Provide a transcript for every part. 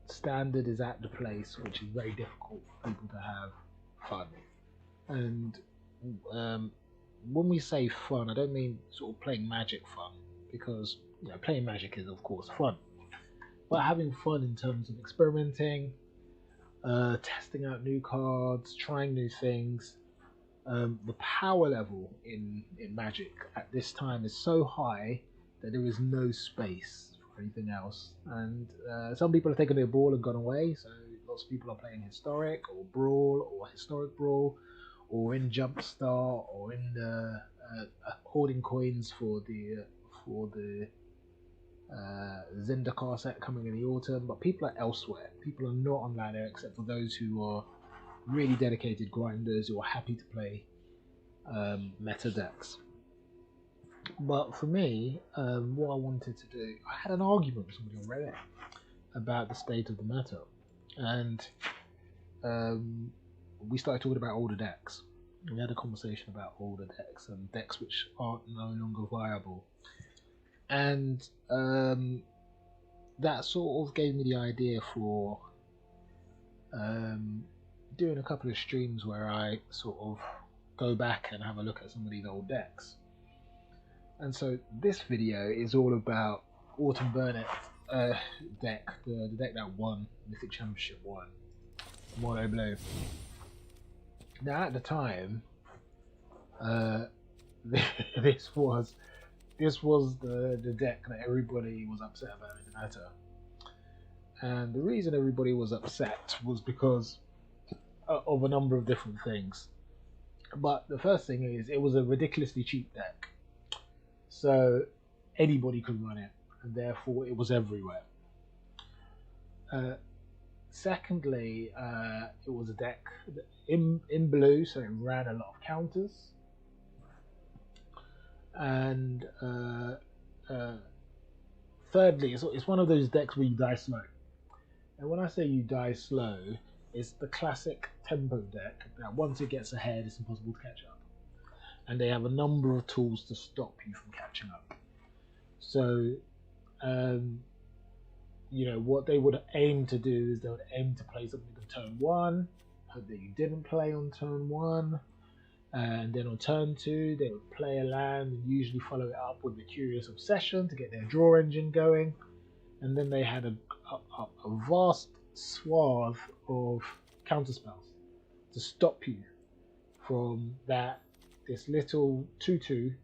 standard is at the place which is very difficult for people to have fun. And um, when we say fun, I don't mean sort of playing Magic fun, because playing Magic is of course fun, but having fun in terms of experimenting, testing out new cards, trying new things. The power level in Magic at this time is so high that there is no space for anything else. And some people have taken their ball and gone away. So lots of people are playing Historic or Brawl or Historic Brawl, or in Jumpstart, or in the hoarding coins for the Zendikar set coming in the autumn. But people are elsewhere. People are not on ladder except for those who are really dedicated grinders who are happy to play meta decks. But for me, what I wanted to do, I had an argument with somebody on Reddit about the state of the meta, and we started talking about older decks. We had a conversation about older decks and decks which aren't no longer viable, and that sort of gave me the idea for doing a couple of streams where I sort of go back and have a look at some of these old decks. And so this video is all about Autumn Burnett deck, the deck that won Mythic Championship 1, Mono Blue. Now at the time, this was the deck that everybody was upset about in the meta. And the reason everybody was upset was because of a number of different things. But the first thing is, it was a ridiculously cheap deck. So anybody could run it, and therefore it was everywhere. Secondly, it was a deck in blue, so it ran a lot of counters. And thirdly, it's one of those decks where you die slow. And when I say you die slow, it's the classic tempo deck that once it gets ahead, it's impossible to catch up. And they have a number of tools to stop you from catching up. So, what they would aim to do is they would aim to play something on turn 1, hope that you didn't play on turn 1, and then on turn 2, they would play a land and usually follow it up with a Curious Obsession to get their draw engine going. And then they had a vast swath of counterspells to stop you from this little 2/2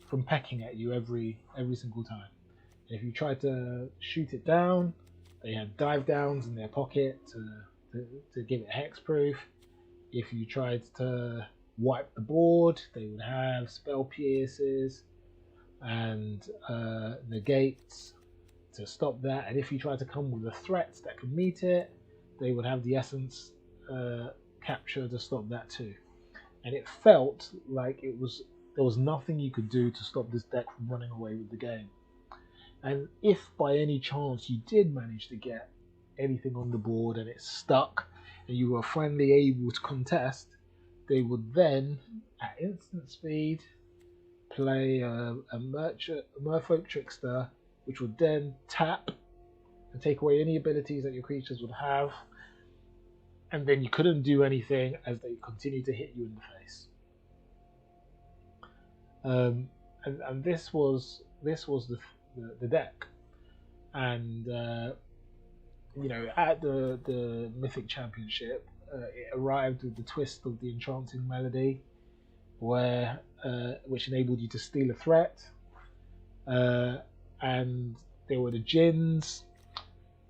from pecking at you every single time. And if you tried to shoot it down, they had dive downs in their pocket to give it hexproof. If you tried to wipe the board, they would have spell pierces and negates to stop that. And if you tried to come with a threat that could meet it, they would have the essence capture to stop that too. And it felt like there was nothing you could do to stop this deck from running away with the game. And if by any chance you did manage to get anything on the board and it stuck and you were finally able to contest, they would then, at instant speed, play a Merfolk Trickster, which would then tap and take away any abilities that your creatures would have, and then you couldn't do anything as they continued to hit you in the face. And this was the deck, and at the Mythic Championship, it arrived with the twist of the Enchanting Melody, which enabled you to steal a threat, and there were the Djinns,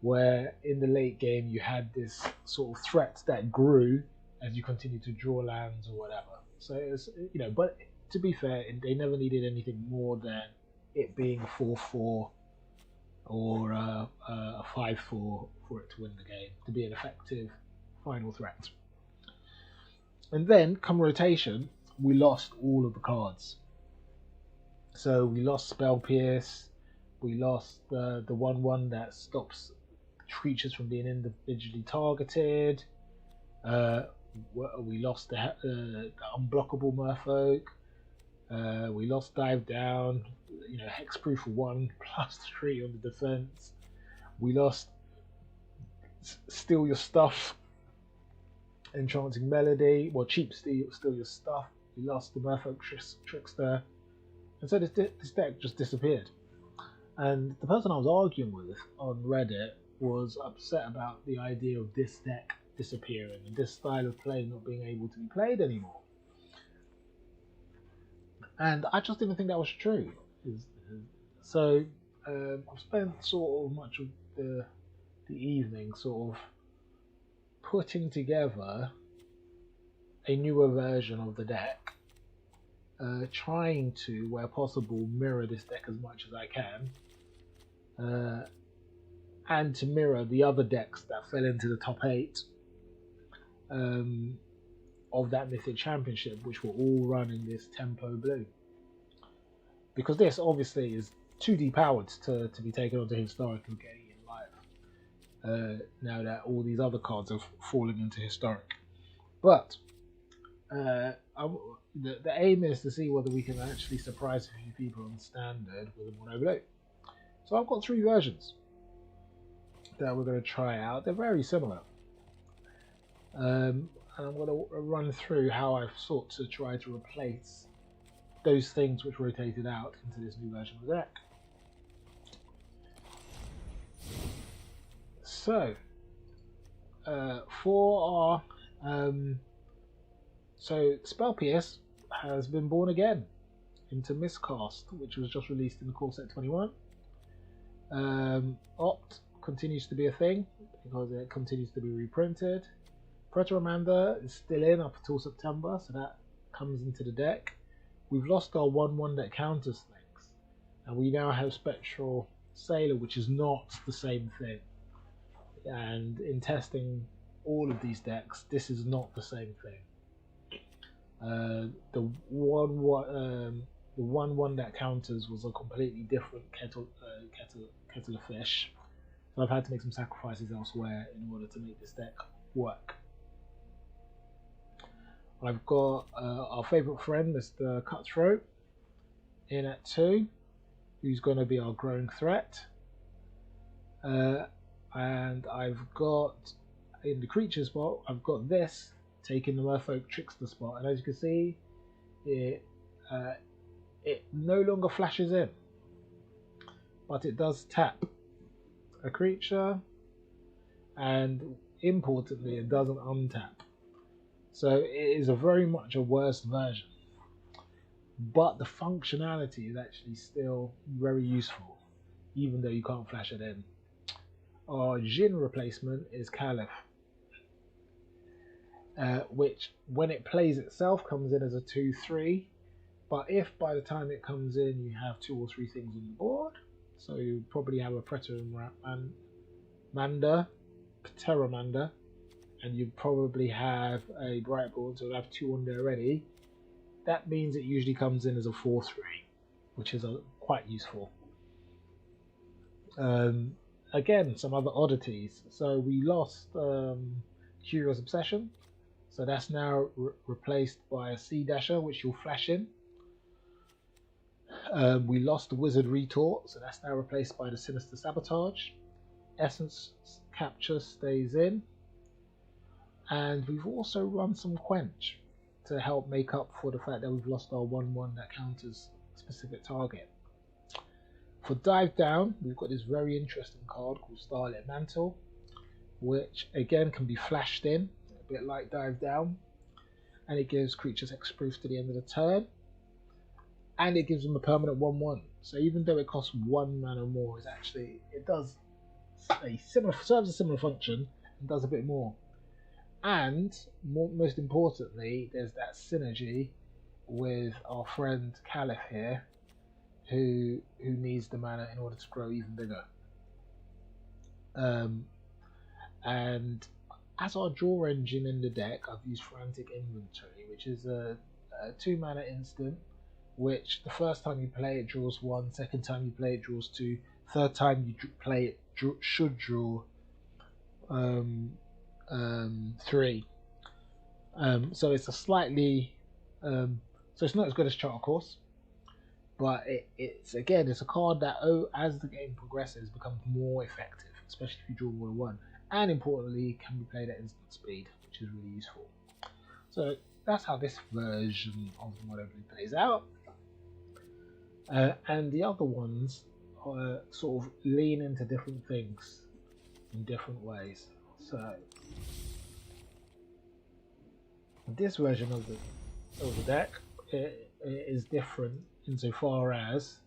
where in the late game you had this sort of threat that grew as you continued to draw lands or whatever. So it was, but to be fair, they never needed anything more than it being a 4/4 or a 5/4 for it to win the game, to be an effective final threat. And then, come rotation, we lost all of the cards. So we lost Spell Pierce, we lost the 1/1 that stops creatures from being individually targeted. We lost the unblockable Merfolk. We lost Dive Down, hexproof 1 +3 on the defense. We lost Steal Your Stuff, Enchanting Melody, well, cheap Steal Your Stuff. We lost the Merfolk Trickster, and so this deck just disappeared. And the person I was arguing with on Reddit was upset about the idea of this deck disappearing and this style of play not being able to be played anymore. And I just didn't think that was true. So I've spent sort of much of the evening sort of putting together a newer version of the deck, trying to, where possible, mirror this deck as much as I can, and to mirror the other decks that fell into the top 8 of that Mythic Championship, which were all running this Tempo Blue. Because this obviously is too depowered to be taken onto Historic and getting in live, now that all these other cards have fallen into Historic. But the aim is to see whether we can actually surprise a few people on Standard with a mono blue. So I've got 3 versions that we're going to try out. They're very similar. And I'm going to run through how I've sought to try to replace those things which rotated out into this new version of the deck. So, for our so Spell Pierce has been born again into Miscast, which was just released in the core set 21. Opt continues to be a thing because it continues to be reprinted. Preteromanda is still in up until September, so that comes into the deck. We've lost our 1/1 that counters things, and we now have Spectral Sailor, which is not the same thing. And in testing all of these decks, this is not the same thing. The 1/1 that counters was a completely different kettle of fish. So I've had to make some sacrifices elsewhere in order to make this deck work. I've got our favourite friend, Mr. Cutthroat, in at 2, who's going to be our growing threat. And I've got, in the creature spot, I've got this taking the Merfolk Trickster spot. And as you can see, it no longer flashes in, but it does tap a creature, and importantly, it doesn't untap. So it is very much a worse version, but the functionality is actually still very useful, even though you can't flash it in. Our Jin replacement is Caliph, which when it plays itself comes in as a 2/3, but if by the time it comes in you have 2 or 3 things on the board, so you probably have a Pteromander, and you probably have a Brightborn, so you'll have 2 on there already. That means it usually comes in as a 4/3, which is quite useful. Again, some other oddities. So we lost Curious Obsession, so that's now replaced by a Sea Dasher, which you'll flash in. We lost the Wizard Retort, so that's now replaced by the Sinister Sabotage. Essence Capture stays in. And we've also run some Quench to help make up for the fact that we've lost our 1/1 that counters a specific target. For Dive Down, we've got this very interesting card called Starlit Mantle, which again can be flashed in, a bit like Dive Down, and it gives creatures hexproof to the end of the turn, and it gives them a permanent 1/1. So even though it costs 1 mana more, it does serves a similar function and does a bit more. And most importantly, there's that synergy with our friend Caliph here, who needs the mana in order to grow even bigger. And as our draw engine in the deck, I've used Frantic Inventory, which is a 2 mana instant, which the first time you play it draws 1, second time you play it draws 2, third time you play it should draw 3. So it's a slightly so it's not as good as Charter Course, but it's a card that as the game progresses becomes more effective, especially if you draw more than 1, and importantly can be played at instant speed, which is really useful. So that's how this version of Monopoly plays out. And the other ones sort of lean into different things in different ways. So this version of the deck is different insofar as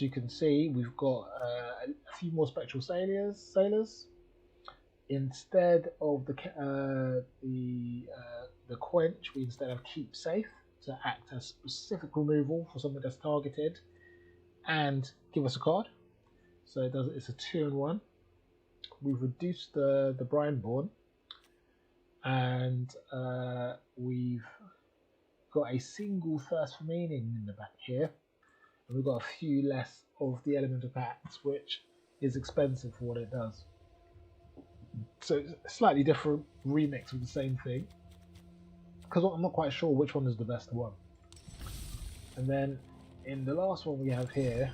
you can see, we've got a few more spectral sailors. Instead of the quench, we instead have keep safe to act as specific removal for something that's targeted and give us a card. So it's a 2-in-1. We've reduced the Brineborn, and we've got a single Thirst for Meaning in the back here, and we've got a few less of the Element of Pacts, which is expensive for what it does. So it's a slightly different remix of the same thing, because I'm not quite sure which one is the best one. And then in the last one we have here,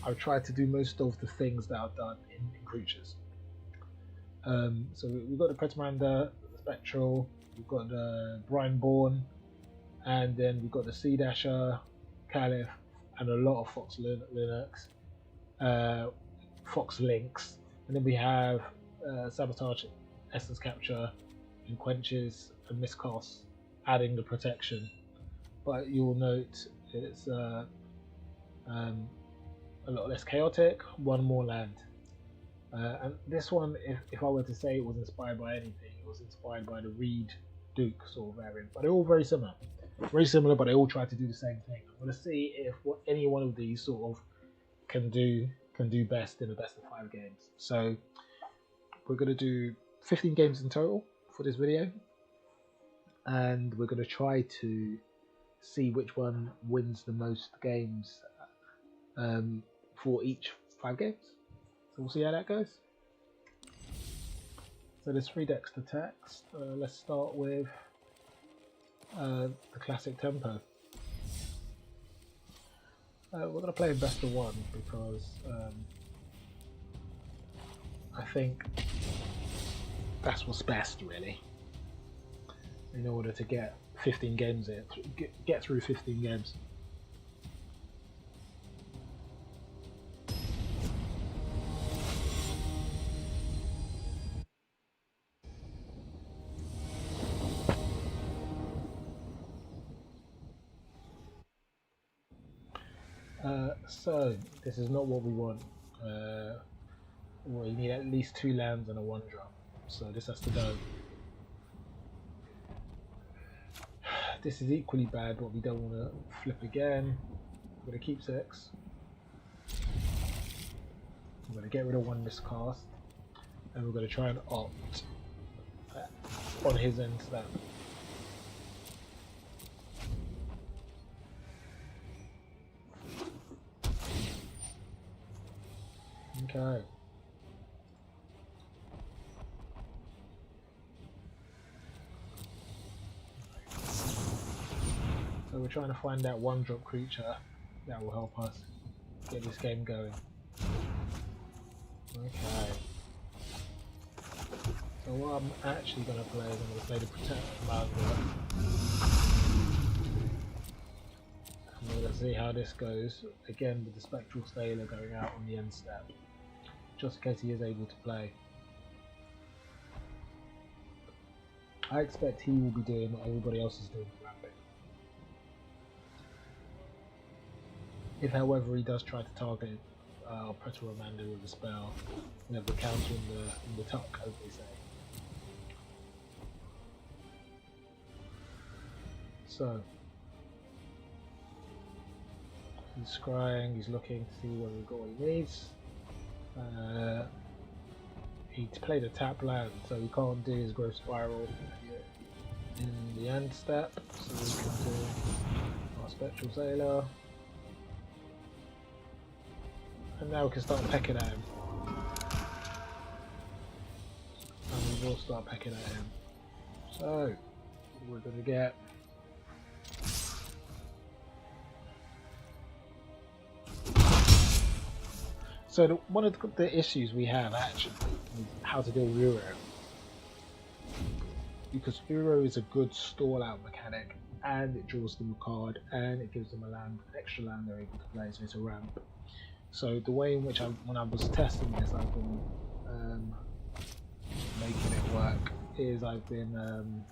I've tried to do most of the things that are done in creatures. So we've got the Pretamander, the Spectral, we've got the Brineborn, and then we've got the Sea Dasher, Caliph, and a lot of Fox Linux, Fox Links, and then we have Sabotage, Essence Capture, and Quenches, and Miscast, adding the protection. But you'll note it's a lot less chaotic, one more land. And this one, if I were to say it was inspired by anything, it was inspired by the Reed Duke sort of variant. But they're all very similar. Very similar, but they all try to do the same thing. I'm going to see if any one of these sort of can do best in the best of 5 games. So we're going to do 15 games in total for this video, and we're going to try to see which one wins the most games for each 5 games. So we'll see how that goes. So there's 3 decks to text. Let's start with the classic tempo. We're going to play in best of 1 because I think that's what's best, really, in order to get 15 games in, get through 15 games. So this is not what we want. Well, you need at least 2 lands and a 1-drop, so this has to go. This is equally bad, but we don't want to flip again. We're going to keep 6. I'm going to get rid of 1 miscast, and we're going to try and opt on his end step. Okay. So we're trying to find that 1-drop creature that will help us get this game going. Okay. So what I'm actually going to play is I'm going to play the Pretamander. And we're going to see how this goes, again with the Spectral Sailor going out on the end step, just in case he is able to play. I expect he will be doing what everybody else is doing for ramping. If, however, he does try to target our Pretamander with a spell, we have the counter in the tuck, as they say. So he's scrying, he's looking to see whether we've got what he needs. He played a tap land, so he can't do his growth spiral in the end step, so we can do our Spectral Sailor. And now we can start pecking at him. And we will start pecking at him. So we're going to get So one of the issues we have actually is how to deal with Uro. Because Uro is a good stall out mechanic, and it draws them a card, and it gives them a land, an extra land they're able to play, so it's a ramp. So the way in which when I was testing this, I've been making it work is I've been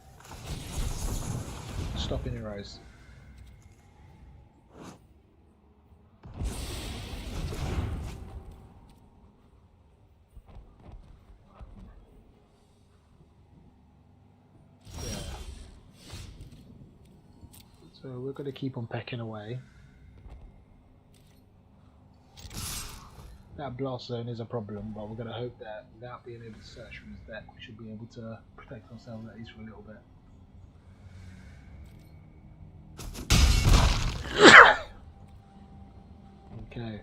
stopping Euros. Yeah. So we're going to keep on pecking away. That blast zone is a problem, but we're going to hope that without being able to search from his deck, we should be able to protect ourselves at least for a little bit. Okay.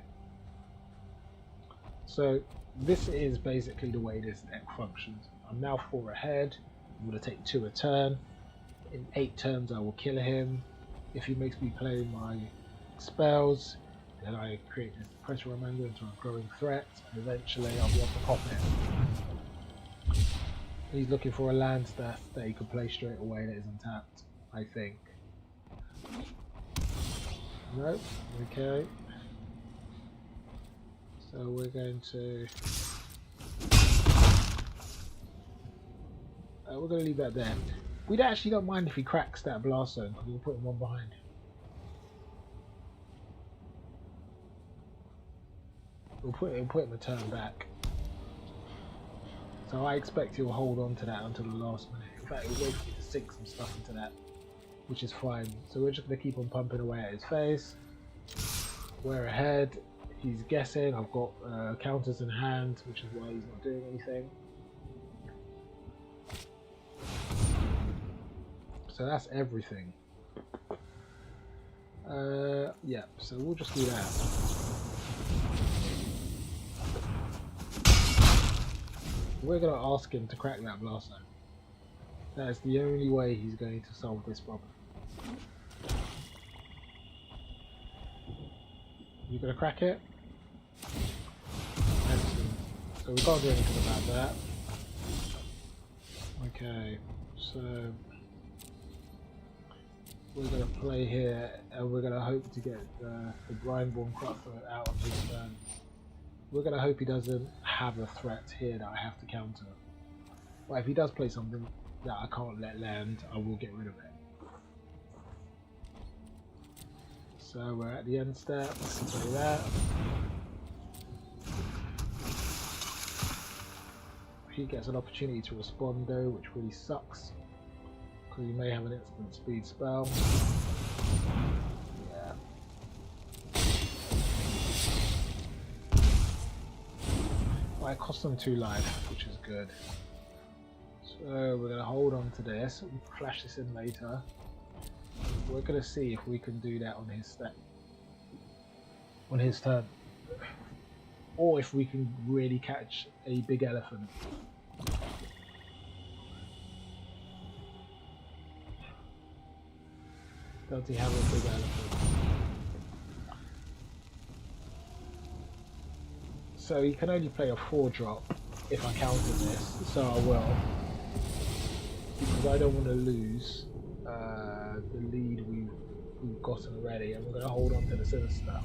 So this is basically the way this deck functions. I'm now 4 ahead. I'm going to take 2 a turn. In 8 turns I will kill him. If he makes me play my spells, then I create this pressure reminder into a growing threat, and eventually I'll be able to pop it. He's looking for a land that he can play straight away that is untapped, I think. Nope, okay. So we're going to leave that there. We actually don't mind if he cracks that blast zone because we'll put him one behind. We'll put him a turn back. So I expect he'll hold on to that until the last minute. In fact, he'll wait for me to sink some stuff into that, which is fine. So we're just going to keep on pumping away at his face. We're ahead. He's guessing. I've got counters in hand, which is why he's not doing anything. So that's everything. Yeah, so we'll just do that. We're going to ask him to crack that blast zone. That is the only way he's going to solve this problem. You going to crack it? Excellent. So we can't do anything about that. Okay, so we're going to play here, and we're going to hope to get the Grindborn Cutthroat out of his turn. We're going to hope he doesn't have a threat here that I have to counter. But if he does play something that I can't let land, I will get rid of it. So we're at the end step, so that. He gets an opportunity to respond though, which really sucks. Because he may have an instant speed spell. Yeah. Well, it costs them 2 life, which is good. So we're going to hold on to this, we can flash this in later. We're going to see if we can do that on his step, on his turn, or if we can really catch a big elephant. Does he have a big elephant? So he can only play a 4-drop if I counter this, so I will, because I don't want to lose the lead we've gotten already, and we're going to hold on to the Sinister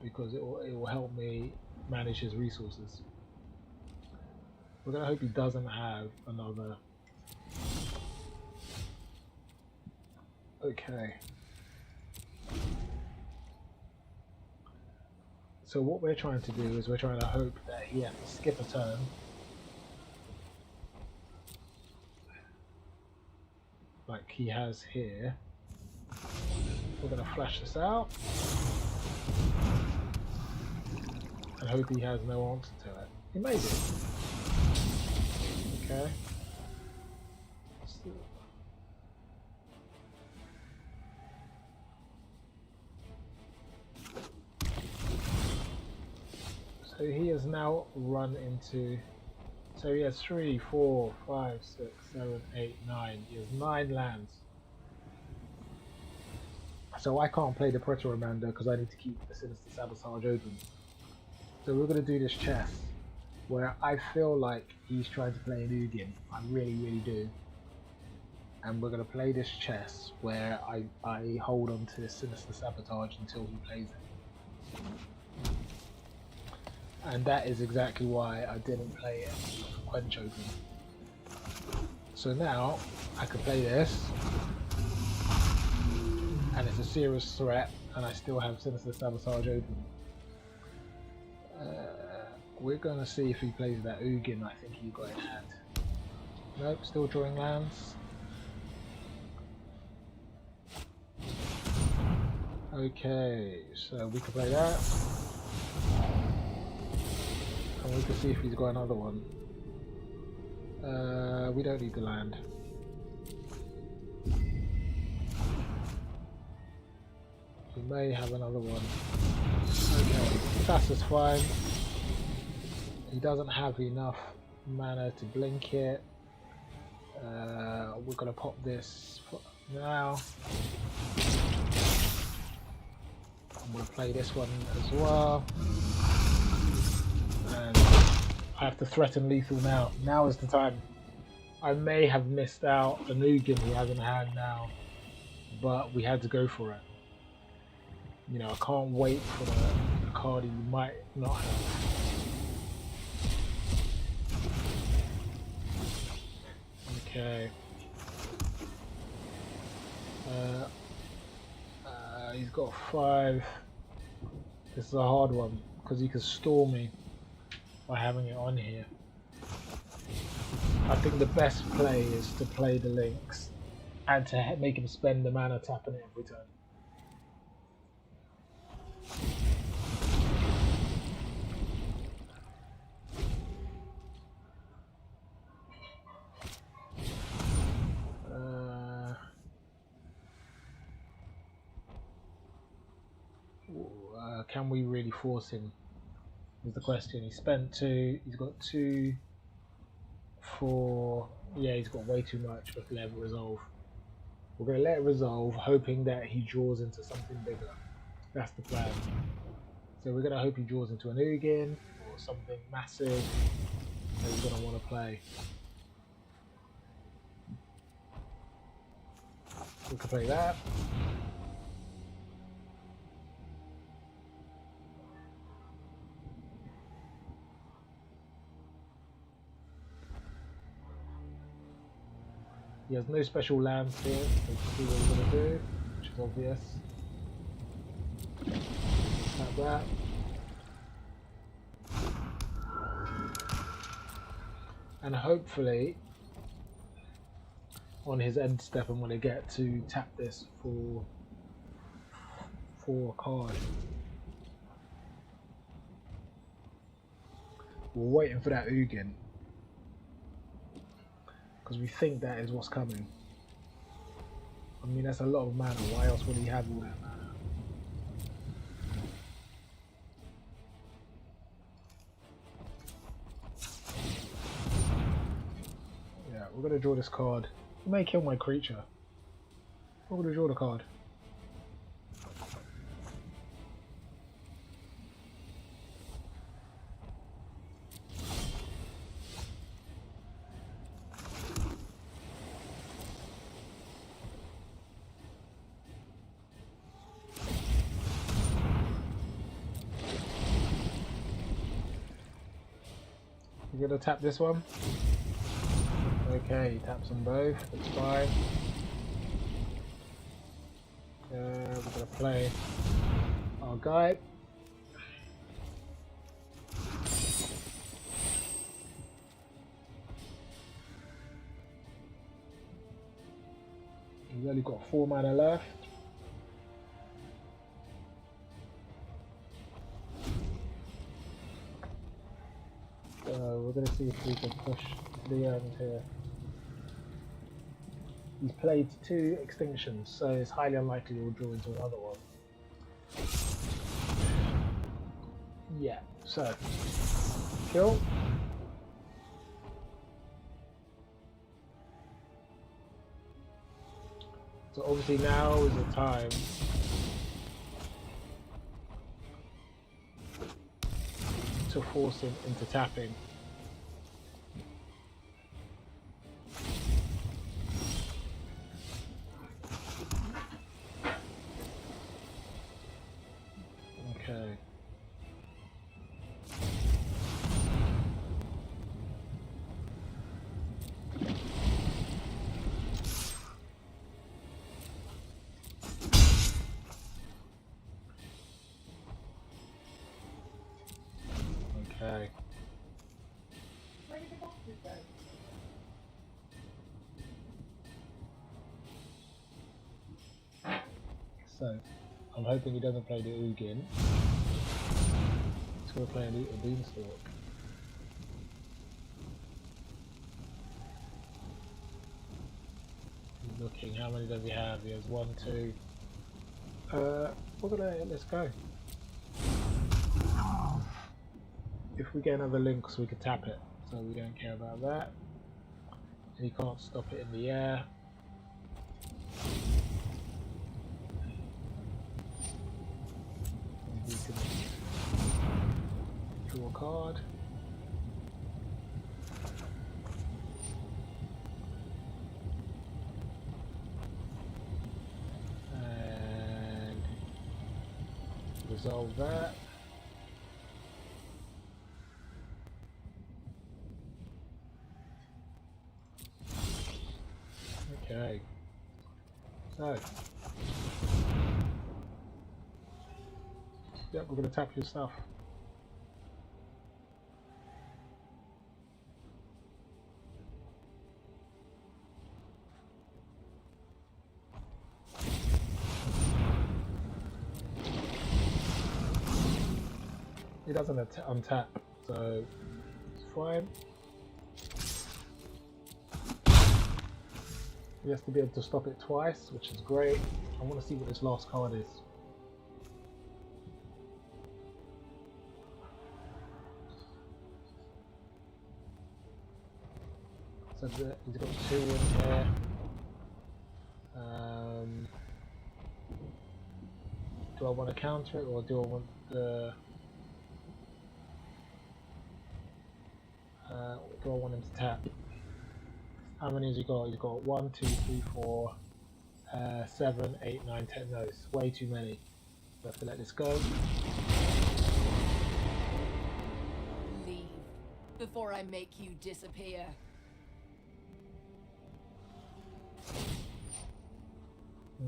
because it will help me manage his resources. We're going to hope he doesn't have another. Okay. So what we're trying to do is we're trying to hope that he has to skip a turn. Like he has here. We're going to flash this out and hope he has no answer to it. He may do. Okay. So he has now run into. So he has 3, 4, 5, 6, 7, 8, 9. He has 9 lands. So I can't play the Pretoromanda because I need to keep the Sinister Sabotage open. So we're going to do this chess where I feel like he's trying to play an Ugin. I really, really do. And we're going to play this chess where I hold on to Sinister Sabotage until he plays it. And that is exactly why I didn't play it for Quench Open. So now I can play this, and it's a serious threat, and I still have Sinister Sabotage open. We're gonna see if he plays that Ugin I think he got in hand. Nope, still drawing lands. Okay, so we can play that. And we can see if he's got another one. We don't need the land. We may have another one. Okay, that's just fine. He doesn't have enough mana to blink it. We're gonna pop this now. I'm gonna play this one as well. And I have to threaten lethal now. Now is the time. I may have missed out a Ugin he has in hand now, but we had to go for it. You know, I can't wait for the card he might not have. Okay. He's got 5. This is a hard one because he can stall me by having it on here. I think the best play is to play the links and to make him spend the mana tapping it every turn. Can we really force him? Is the question. He spent 2. He's got 2, 4. Yeah, he's got way too much. Let's let it resolve. We're going to let it resolve, hoping that he draws into something bigger. That's the plan. So we're going to hope he draws into an Ugin or something massive that he's going to want to play. We can play that. He has no special lands here, so let's see what he's going to do, which is obvious. Like that. And hopefully, on his end step, I'm going to get to tap this for a card. We're waiting for that Ugin, because we think that is what's coming. I mean, that's a lot of mana. Why else would he have all that mana? Yeah, we're going to draw this card. It may kill my creature. We're going to draw the card. You're gonna tap this one? Okay, he taps them both, that's fine. We're gonna play our guy. He's only got 4 mana left. We're going to see if we can push to the end here. He's played 2 extinctions, so it's highly unlikely he'll draw into another one. Yeah, so kill. So obviously now is the time. to force him into tapping. Okay. Okay. Where did the boxes go? So, I'm hoping he doesn't play the Ugin. He's going to play a Beanstalk. He's looking, how many does he have? He has 1, 2. Let's go. If we get another Lynx, we can tap it, so we don't care about that. And he can't stop it in the air. And he can draw a card. And resolve that. Okay, so yep, we're going to tap your stuff. He doesn't untap, so it's fine. He has to be able to stop it twice, which is great. I want to see what this last card is. So he's got 2 in here. Do I want to counter it, or do I want the... do I want him to tap? How many has he got? He's got 1, 2, 3, 4, 7, 8, 9, 10. No, it's way too many. We have to let this go. Leave before I make you disappear.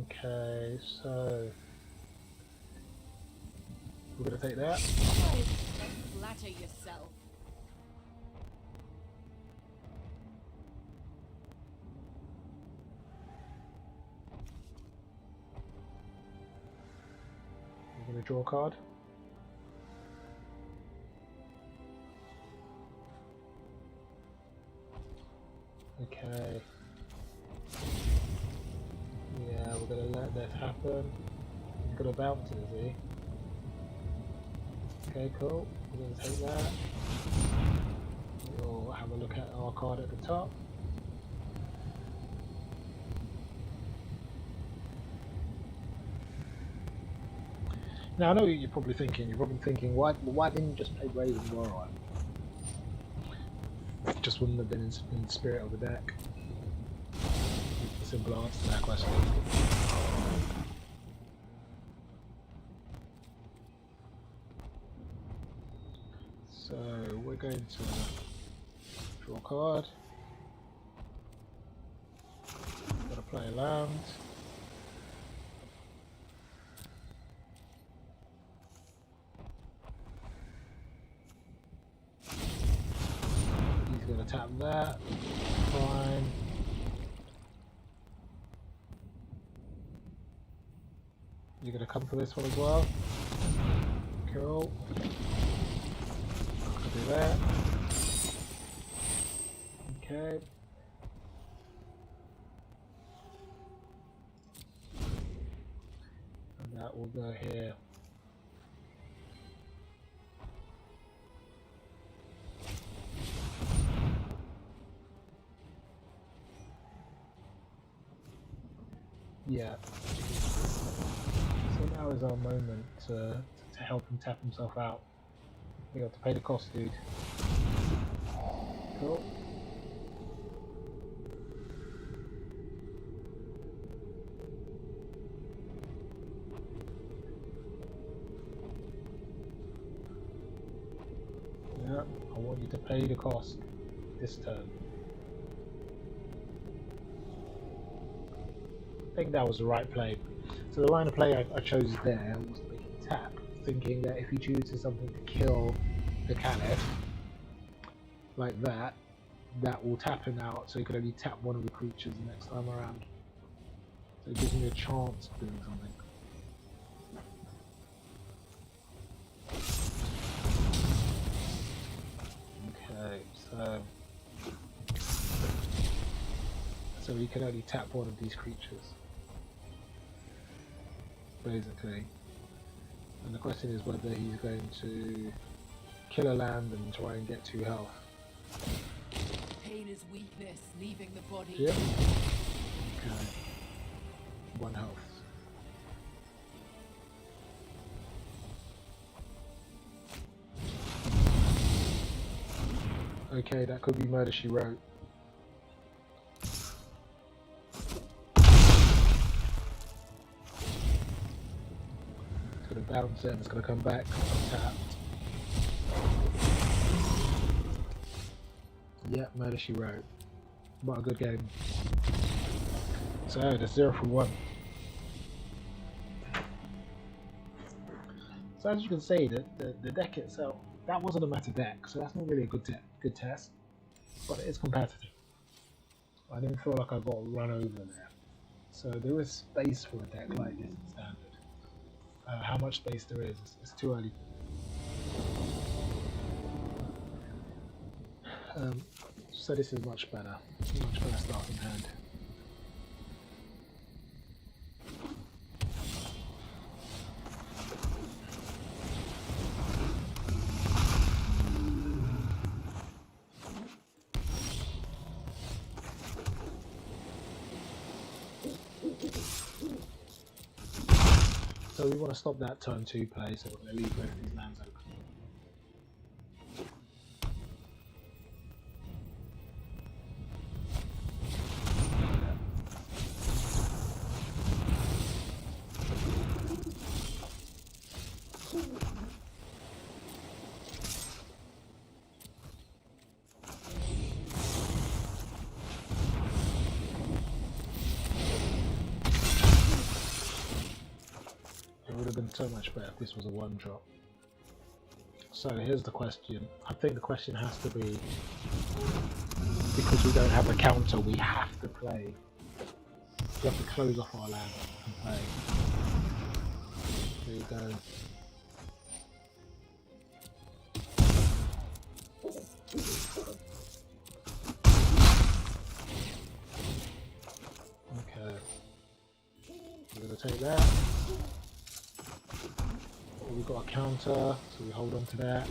Okay, so we're gonna take that. Don't flatter yourself. We're gonna draw a card. Okay. Yeah, we're gonna let that happen. He's gonna bounce it, is he? Okay, cool. We're gonna take that. We'll have a look at our card at the top. Now I know what you're probably thinking. Why didn't you just play Raven Warrior? It just wouldn't have been in the spirit of the deck. The simple answer to that question. So we're going to draw a card. Gotta play a land. He's gonna tap that. Fine. You're gonna come for this one as well. Cool. Do that. Okay. And that will go here. Yeah. So now is our moment to help him tap himself out. You have to pay the cost, dude. Cool. Yeah, I want you to pay the cost this turn. I think that was the right play. So the line of play I chose there was to make him tap, thinking that if he chooses something to kill the Caliph, like that, that will tap him out, so he could only tap one of the creatures the next time around. So it gives me a chance of doing something. Okay, so he can only tap one of these creatures, basically. And the question is whether he's going to kill a land and try and get 2 health. Pain is weakness, leaving the body. Yep. Okay. 1 health. Okay, that could be Murder She Wrote. It's going to bounce it and it's going to come back untapped. Yep, Murder She Wrote. What a good game. So that's 0 for 1. So as you can see, the deck itself, that wasn't a meta deck, so that's not really a good test, but it is competitive. I didn't feel like I got run over there. So there is space for a deck like this in standard. How much space there is, it's too early. So this is much better starting hand. So we want to stop that turn 2 play, so we're going to leave both these lands open. It would have been so much better if this was a 1-drop. So here's the question. I think the question has to be, because we don't have a counter, we have to play. We have to close off our land and play. There you go. Okay. We're going to take that. We've got a counter, so we hold on to that.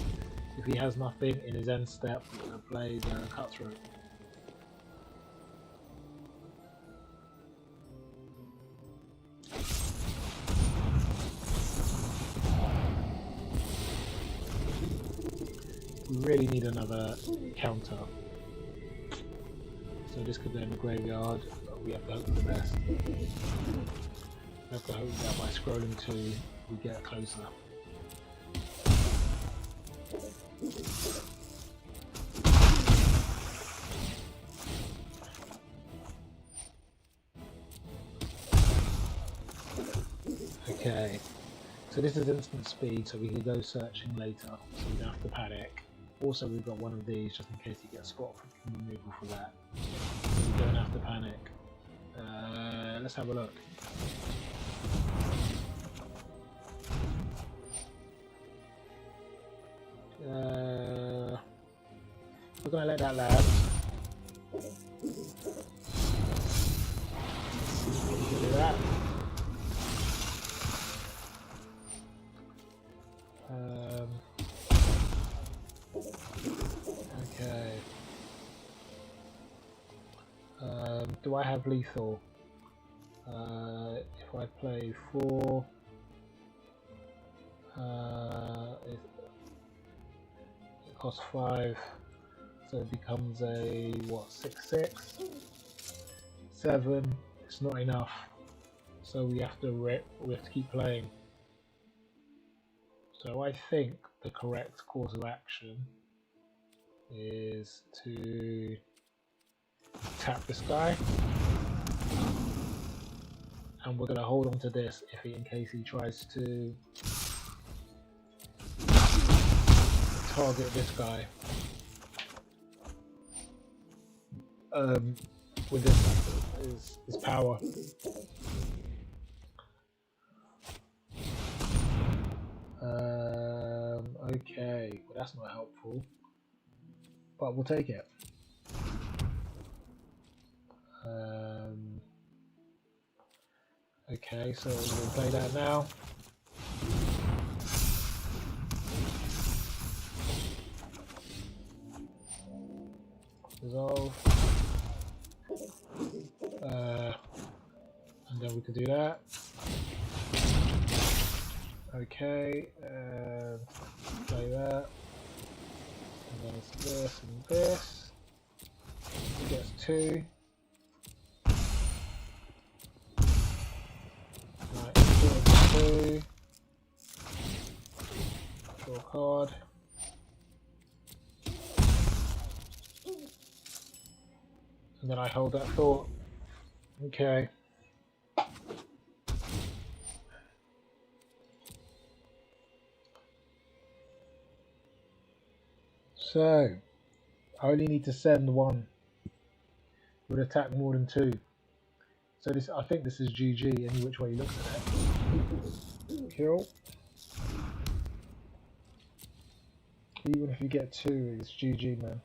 If he has nothing in his end step, we're going to play the Cutthroat. We really need another counter. So this could go in the graveyard, but we have to hope for the best. We have to hope that by scrolling 2, we get closer. Okay, so this is instant speed, so we can go searching later, so we don't have to panic. Also, we've got one of these just in case you get spot from removal for that. So we don't have to panic. Let's have a look. We're gonna let that land. Do that. Okay. Do I have lethal? If I play 4, costs 5, so it becomes a what, 6/6, 7. It's not enough, so we have to keep playing. So I think the correct course of action is to tap this guy, and we're going to hold on to this in case he tries to target this guy with his power. Okay, well that's not helpful, but we'll take it. Okay, so we'll play that now. Resolve. And then we can do that. Okay, play that. And then it's this and this. He gets 2. Right, 2. Draw a card. And then I hold that thought. Okay. So, I only need to send 1. Would attack more than 2. So this, I think this is GG any which way you look at it. Kill. Even if you get 2, it's GG, man.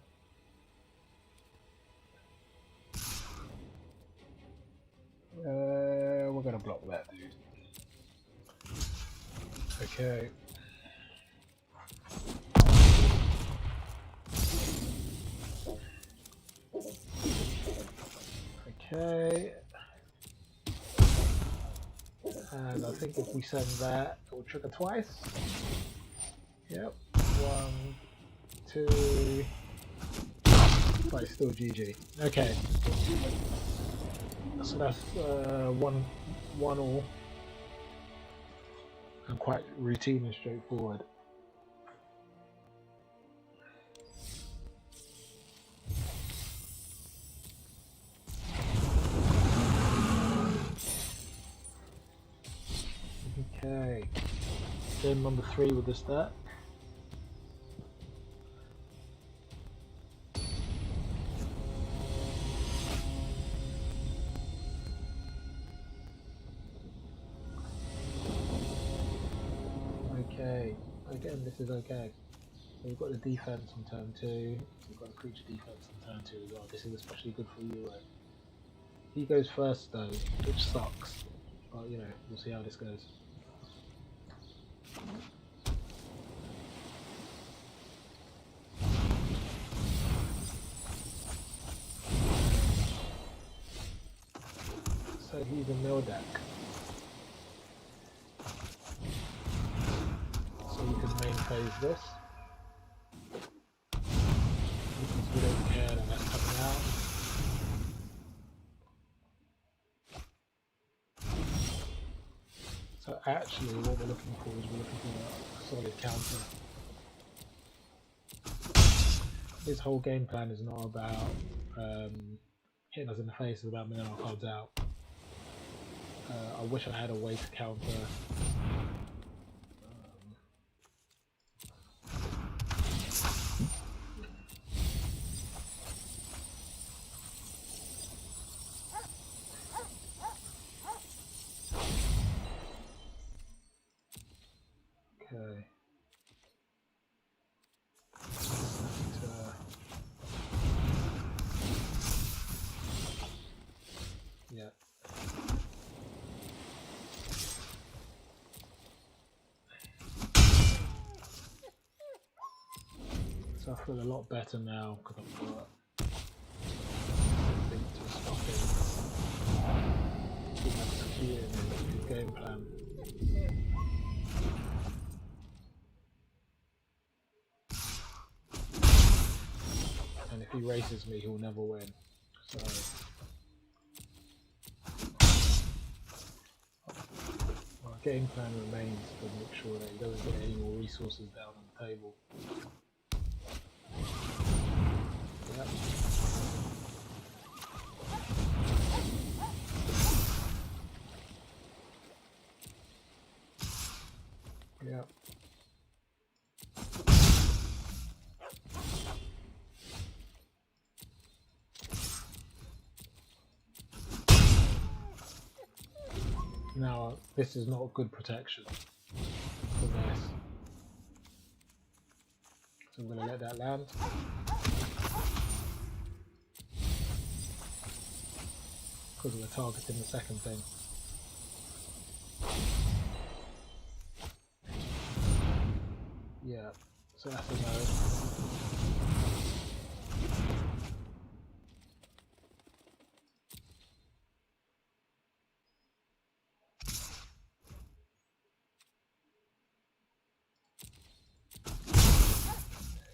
We're gonna block that, dude. Okay. Okay. And I think if we send that, it will trigger twice. Yep. 1, 2. But it's still GG. Okay. So that's 1-1 and quite routine and straightforward. Okay, game number 3 with this deck. Okay, again this is okay. So we've got the defense on turn 2, we've got the creature defense on turn 2 as well. This is especially good for you, right? He goes first though, which sucks, but you know, we'll see how this goes. So he's a mill deck. So you can main phase this. Because we don't care that that's coming out. So actually what we're looking for is we're looking for a solid counter. His whole game plan is not about hitting us in the face, it's about milling our cards out. I wish I had a way to counter okay. Yeah. So I feel a lot better now because I've got something to stop him. Keep executing his game plan. and if he races me, he'll never win. So our game plan remains to make sure that he doesn't get any more resources down on the table. Yep. Yep. Now, this is not good protection for this. So I'm going to let that land. Because we're targeting the second thing. Yeah, so that's a no.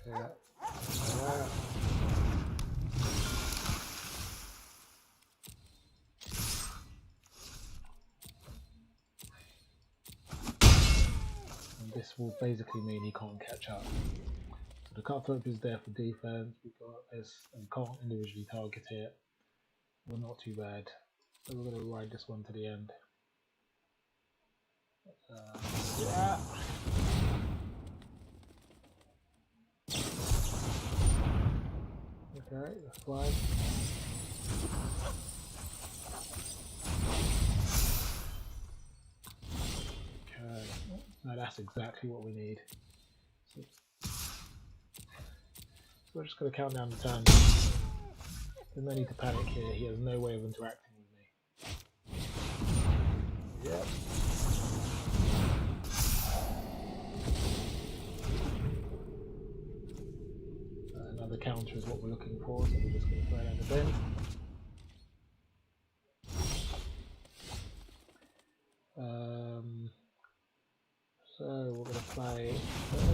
Yeah. And this will basically mean he can't catch up. So the cutthroat is there for defense. We got this, and can't individually target it. We're not too bad. So we're going to ride this one to the end. Yeah. Okay, that's fine. Okay, now that's exactly what we need. So we're just going to count down the turn. There's no need to panic here. He has no way of interacting with me. Yep. Another counter is what we're looking for, so we're just going to throw it in the bin. So we're going to play first.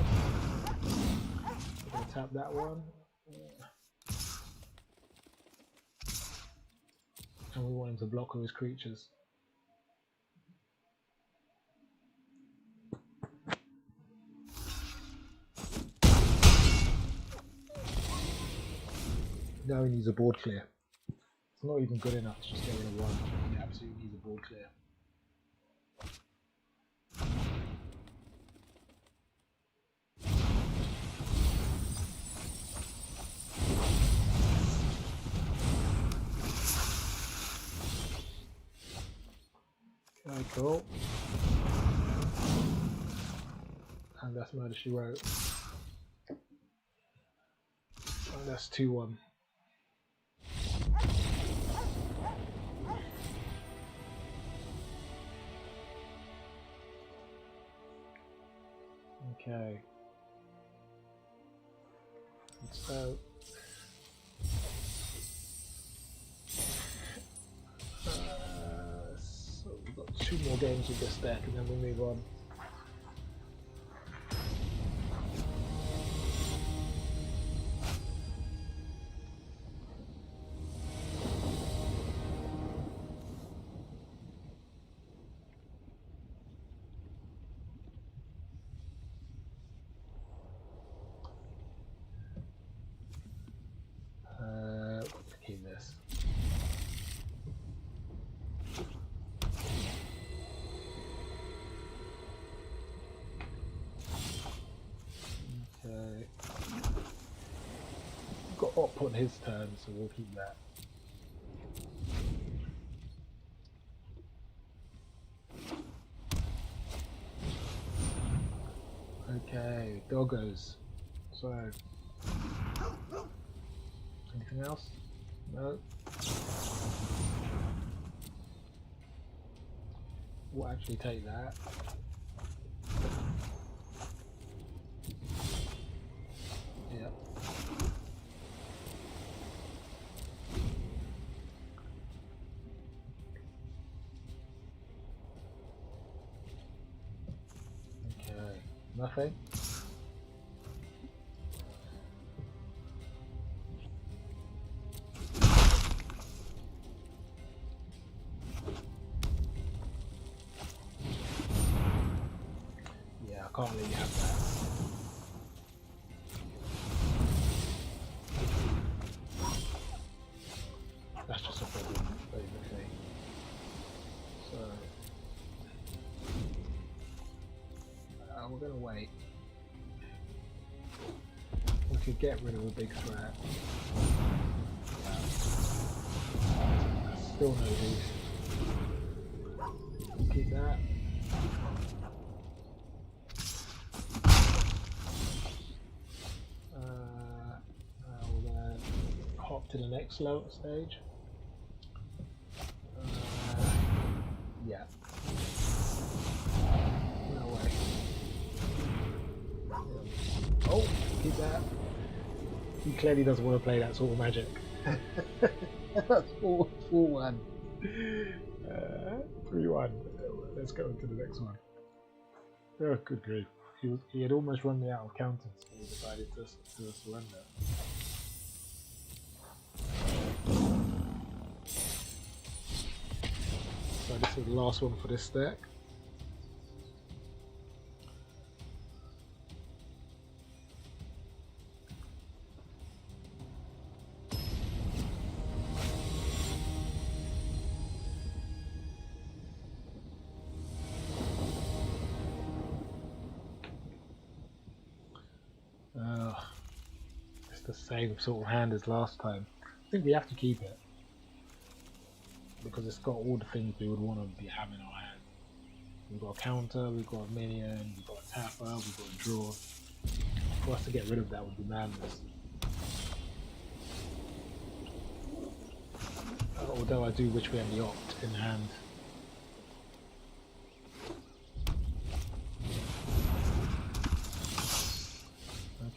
We're going to tap that one. And we want him to block all his creatures. Now he needs a board clear. It's not even good enough to just get rid of one. He absolutely needs a board clear. Okay, cool. And that's Murder She Wrote. And that's 2-1. Okay. So we've got 2 more games with this deck and then we'll move on. Keep this. Okay. Got Op on his turn, so we'll keep that. Okay, doggos. So, anything else? No. We'll actually take that. Yep. Okay, nothing. can't let you have that. That's just a problem, basically. So we're gonna wait. We could get rid of a big threat. Still no use. Keep that. We're gonna hop to the next level stage. Yeah. No way. Oh, keep that. He clearly doesn't want to play that sort of magic. That's 4-1. 3-1. Let's go to the next one. Oh, good grief. He had almost run me out of counters, so he decided to surrender. So this is the last one for this stack. It's the same sort of hand as last time. I think we have to keep it because it's got all the things we would want to be having in our hand. We've got a counter, we've got a minion, we've got a tapper, we've got a draw. For us to get rid of that would be madness. Although I do wish we had the opt in hand.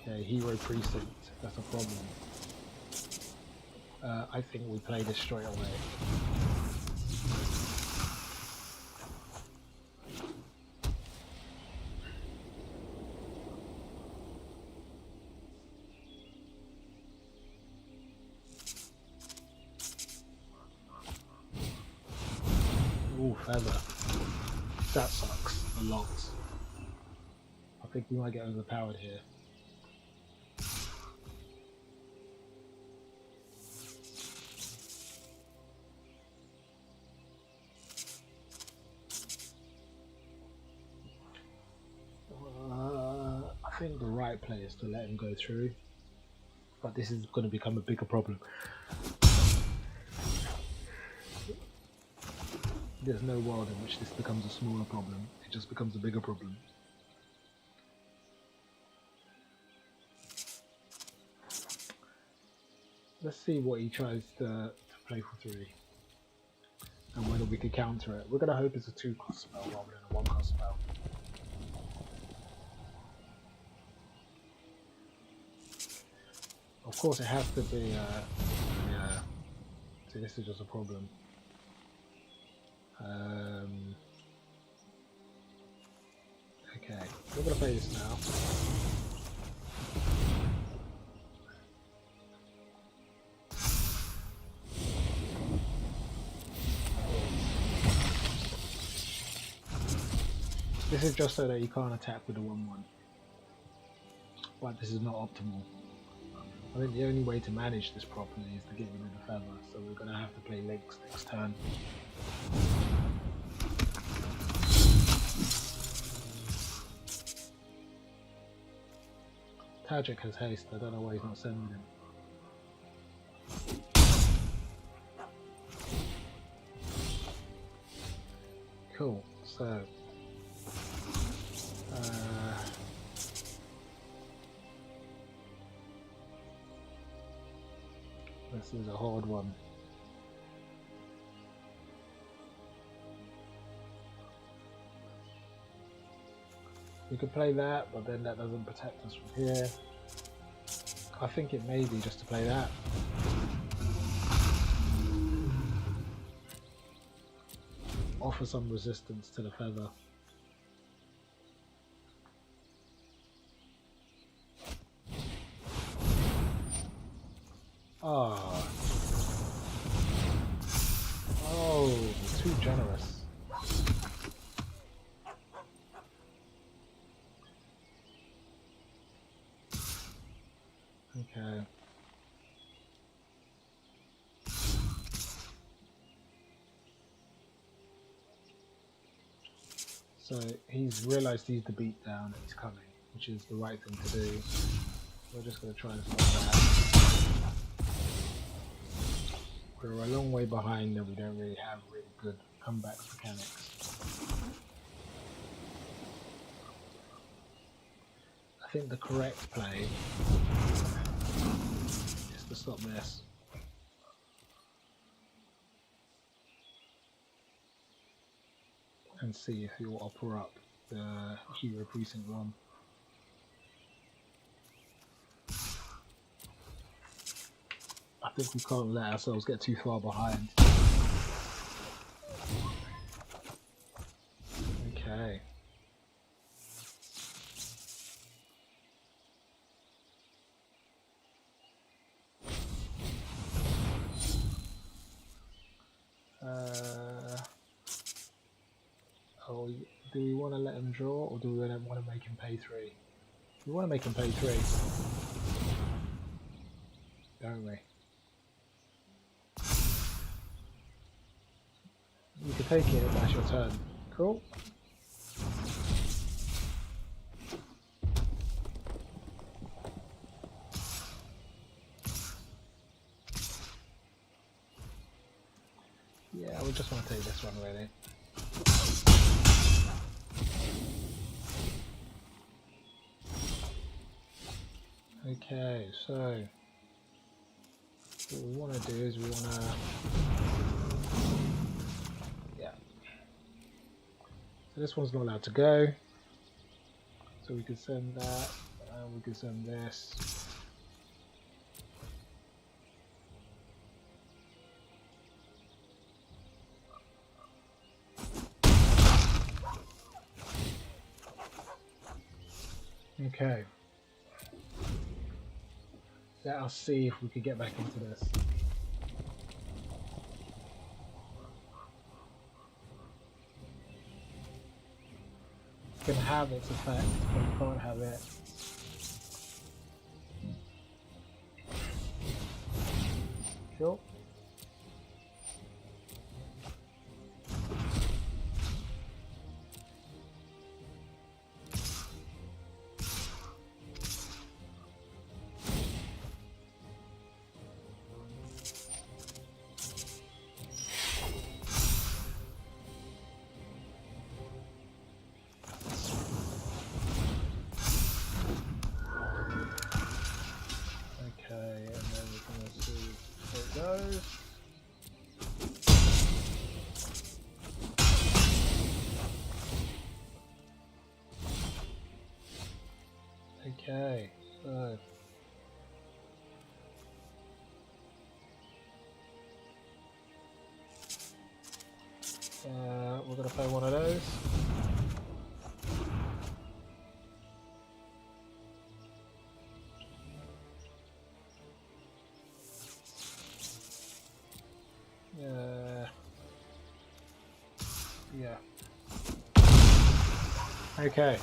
Okay, hero precinct, that's a problem. I think we play this straight away. Ooh, feather. That sucks a lot. I think we might get overpowered here. I think the right play is to let him go through, but this is going to become a bigger problem. There's no world in which this becomes a smaller problem, it just becomes a bigger problem. Let's see what he tries to play for 3 and whether we can counter it. We're going to hope it's a 2-cost spell rather than a 1-cost spell. Of course it has to be, yeah, see this is just a problem. Okay, we're going to play this now. This is just so that you can't attack with a 1-1. But this is not optimal. I think the only way to manage this properly is to get rid of the feather, so we're going to have to play Links next turn. Tajik has haste, I don't know why he's not sending him. Cool, so this is a hard one. We could play that, but then that doesn't protect us from here. I think it may be just to play that. Offer some resistance to the feather. Ah. Oh, too generous. Okay. So he's realised he's the beat down and he's coming, which is the right thing to do. We're just going to try and stop that. We're a long way behind and we don't really have really good comeback mechanics. I think the correct play is to stop this. And see if he'll offer up the Hero Precinct 1. I think we can't let ourselves get too far behind. Okay. Oh, do we want to let him draw, or do we want to make him pay 3? We want to make him pay 3, don't we? You can take it, that's your turn. Cool. Yeah, we just want to take this one really. Okay, so what we want to do is we want to, yeah. So this one's not allowed to go. So we could send that, and we could send this. Okay. Let us see if we could get back into this. It can have its effect, but it can't have it. Sure. Okay, so we're going to play one of those. Yeah. Okay.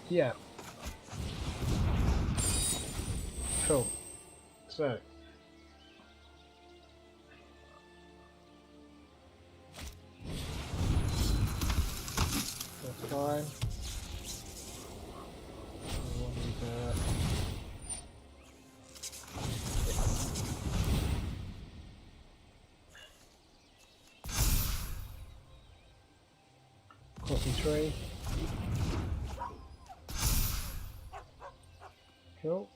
Yeah. Cool. So. That's fine. Crossing tree. Cool.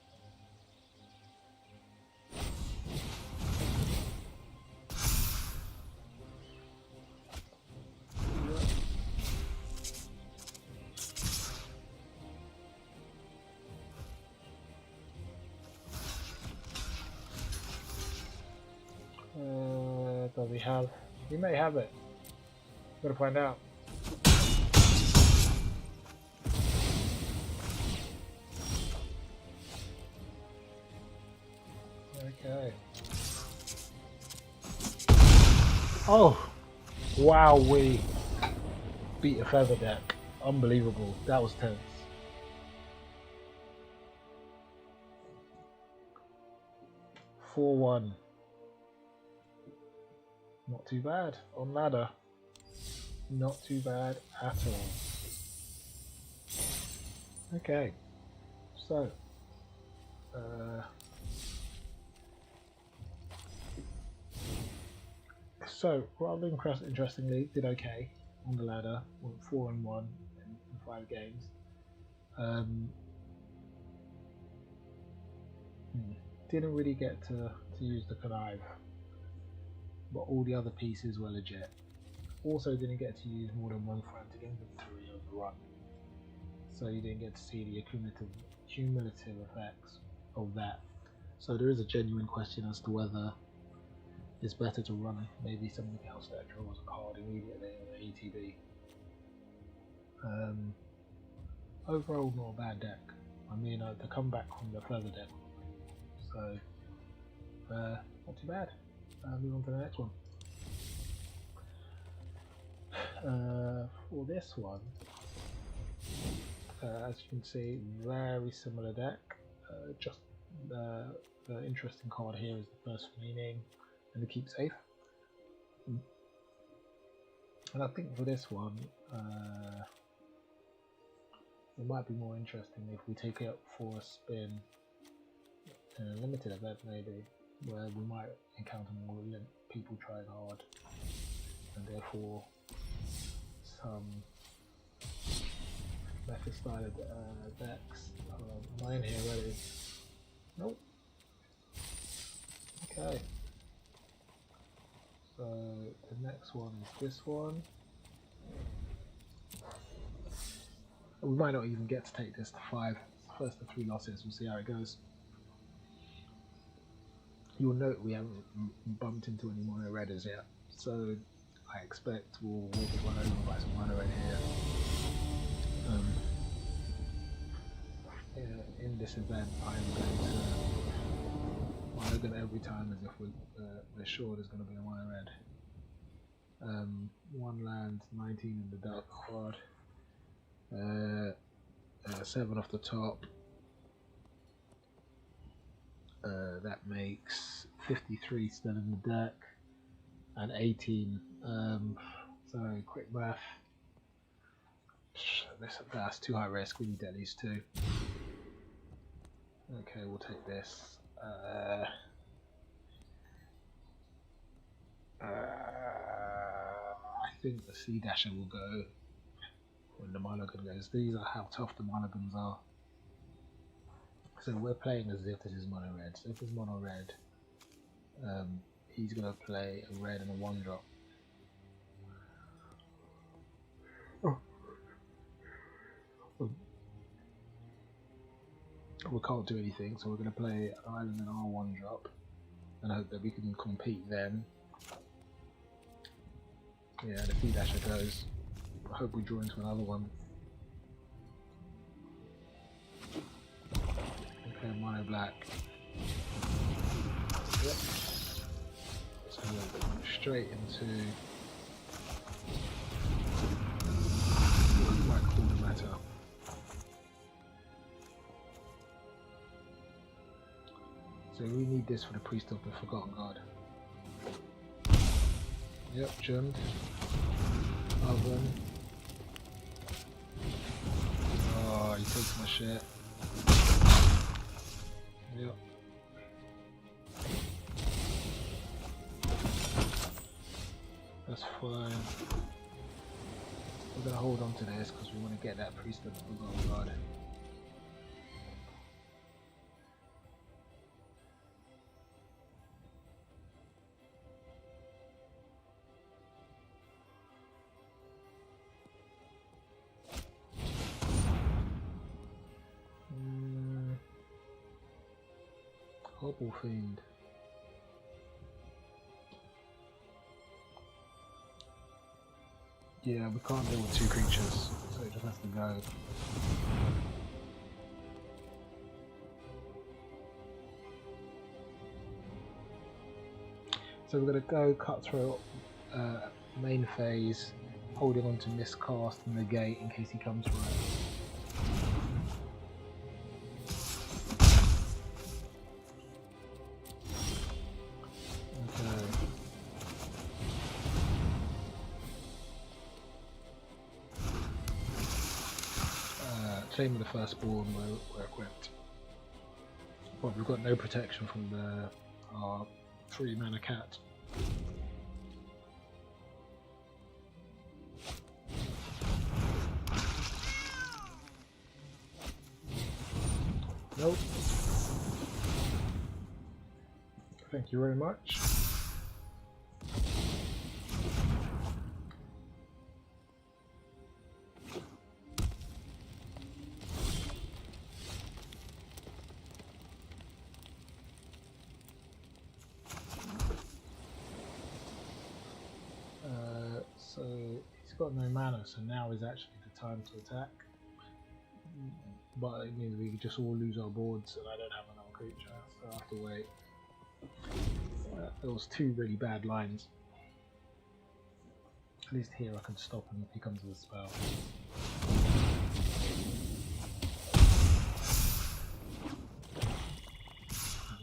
Does he have? He may have it. Gotta find out. Okay. Oh! Wow, we beat a feather deck. Unbelievable. That was tense. (4-1). Not too bad on ladder. Not too bad at all. Okay, so rather interestingly, did okay on the ladder. Went 4-1 in 5 games. Didn't really get to use the connive, but all the other pieces were legit. Also didn't get to use more than one frantic inventory on the run, so you didn't get to see the cumulative effects of that. So there is a genuine question as to whether it's better to run maybe something else that draws a card immediately or ATB. Overall, not a bad deck. I mean, the comeback from the further deck, so not too bad. Move on to the next one. For this one, as you can see, very similar deck. Just the interesting card here is the first meaning and the keep safe. And I think for this one, it might be more interesting if we take it up for a spin in a limited event, maybe, where we might encounter more people trying hard, and therefore some method style decks. Am I in here ready? Nope. Okay. So the next one is this one. We might not even get to take this to 5. First of 3 losses, we'll see how it goes. You'll note we haven't bumped into any mono redders yet, so I expect we'll get run over by some mono red here. In this event, I'm going to mono every time as if we're sure there's going to be a mono red. 1 land, 19 in the dark card. 7 off the top. That makes 53 still in the deck, and 18. So quick math. That's too high risk. We need at least 2. Okay, we'll take this. I think the Sea Dasher will go when the Mulligan goes. These are how tough the Mulligans are. So we're playing as if this is mono red. So if it's mono red, he's going to play a red and a 1-drop. We can't do anything, so we're going to play an island and our 1-drop and hope that we can compete then. Yeah, the Sea Dasher goes. I hope we draw into another one. Okay, mono black. Yep. So straight into black quarter matter. So we need this for the Priest of the Forgotten God. Yep, gemmed. Oven. Oh, he takes my shit. Yep. That's fine. We're gonna hold on to this because we want to get that Priest of the Forgotten God. Hobble Fiend. Yeah, we can't deal with 2 creatures, so it just has to go. So we're going to go Cutthroat main phase, holding on to miscast and negate in case he comes for it. Claim of the firstborn, we're equipped. But we've got no protection from our 3-mana cat. Nope. Thank you very much. So he's got no mana, so now is actually the time to attack. But it means we could just all lose our boards, and I don't have another creature, so I have to wait. There was 2 really bad lines. At least here I can stop him if he comes with a spell.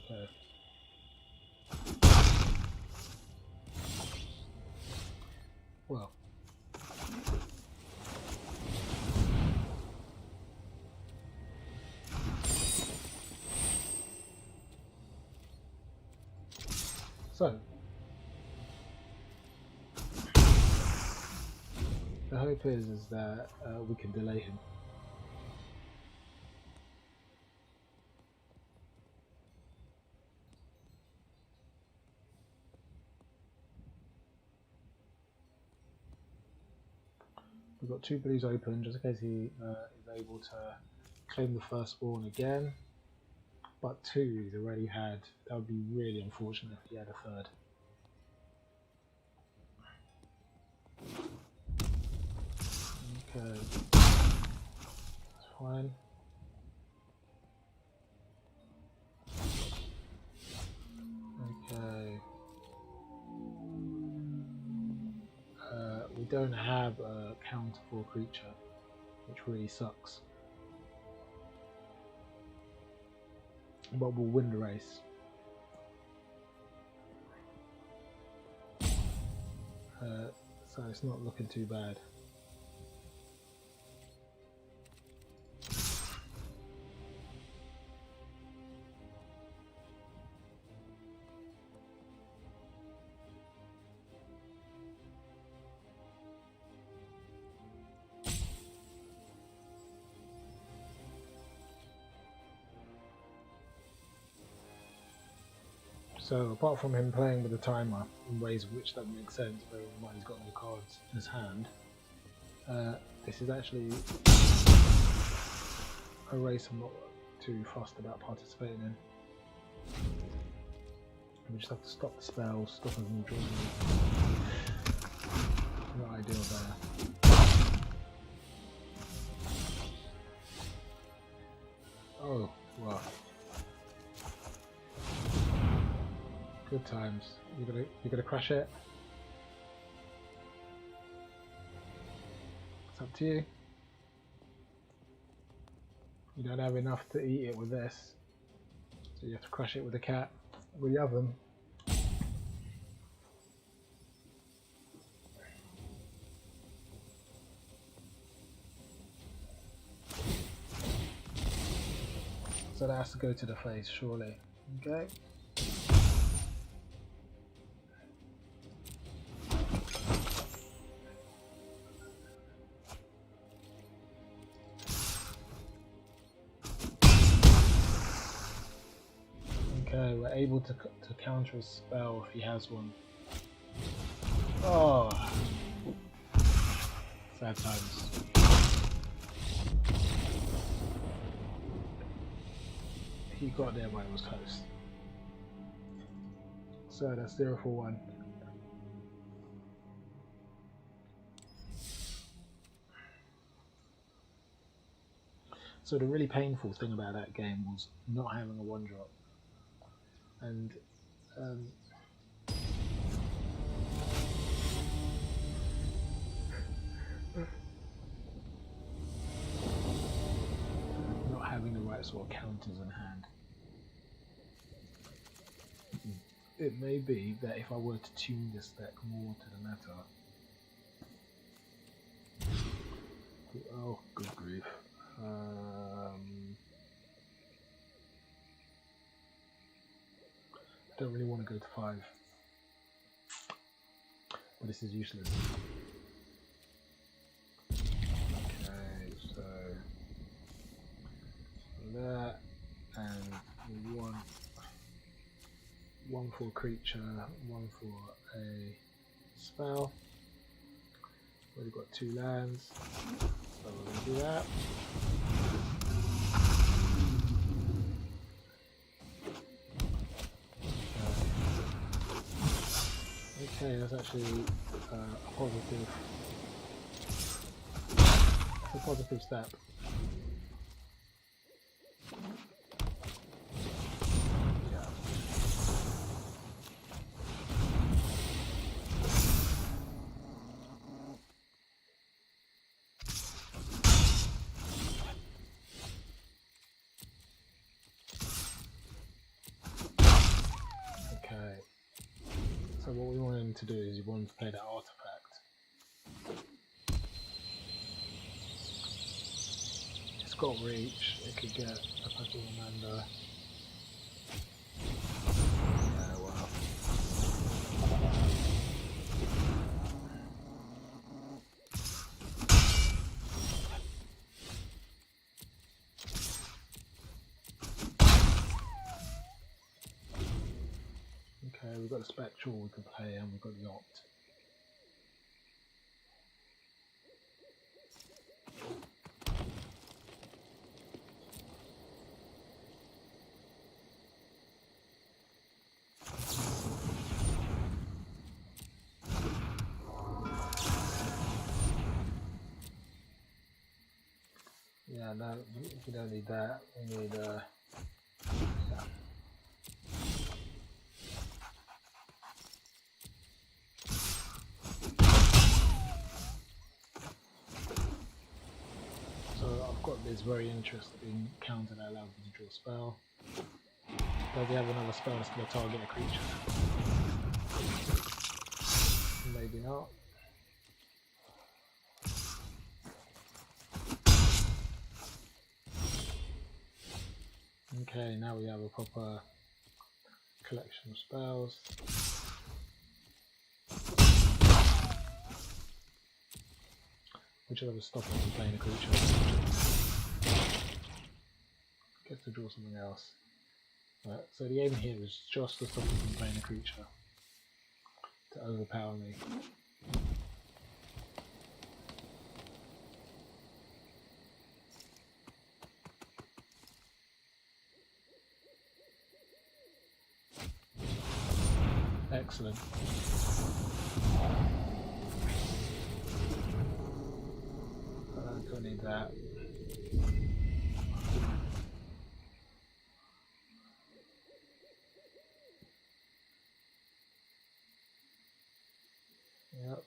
Okay. Well. So, the hope is that we can delay him. We've got 2 blues open just in case he is able to claim the firstborn again. But 2 he's already had. That would be really unfortunate if he had a 3rd. Okay. That's fine. Okay. We don't have a counter for a creature, which really sucks. But we'll win the race. So it's not looking too bad. So apart from him playing with the timer in ways which don't make sense, bearing in mind he's got no cards in his hand, this is actually a race I'm not too fussed about participating in. We just have to stop the spells, stop them from drawing. Not ideal there. Oh, wow. Good times. You gonna crush it? It's up to you. You don't have enough to eat it with this, so you have to crush it with a cat with the oven. So that has to go to the face, surely. Okay. Okay, we're able to counter a spell if he has one. Oh, sad times. He got there when it was close. So that's 0 for 1. So the really painful thing about that game was not having a 1-drop. And sort of counters in hand. It may be that if I were to tune this deck more to the meta. Oh, good grief. I don't really want to go to 5. But this is useless. Okay, so that, and we want one for a creature, one for a spell. We've got 2 lands, so we're going to do that. Okay, that's actually a positive. That's a positive step. Yeah. Okay. So what we want him to do is we want him to play that artifact. It's got reach, it could get a Petal Amanda. Yeah, wow. Okay, we've got the Spectral we can play and we've got the Opt. Yeah, no, we don't need that. We need yeah. So I've got this very interesting counter that allows me to draw a spell. Does he have another spell that's going to target a creature? Maybe not. Okay, now we have a proper collection of spells. Which will ever stop us from playing a creature. Gets to draw something else. Right, so the aim here is just to stop us from playing a creature. To overpower me. Excellent. Don't need that. Yep.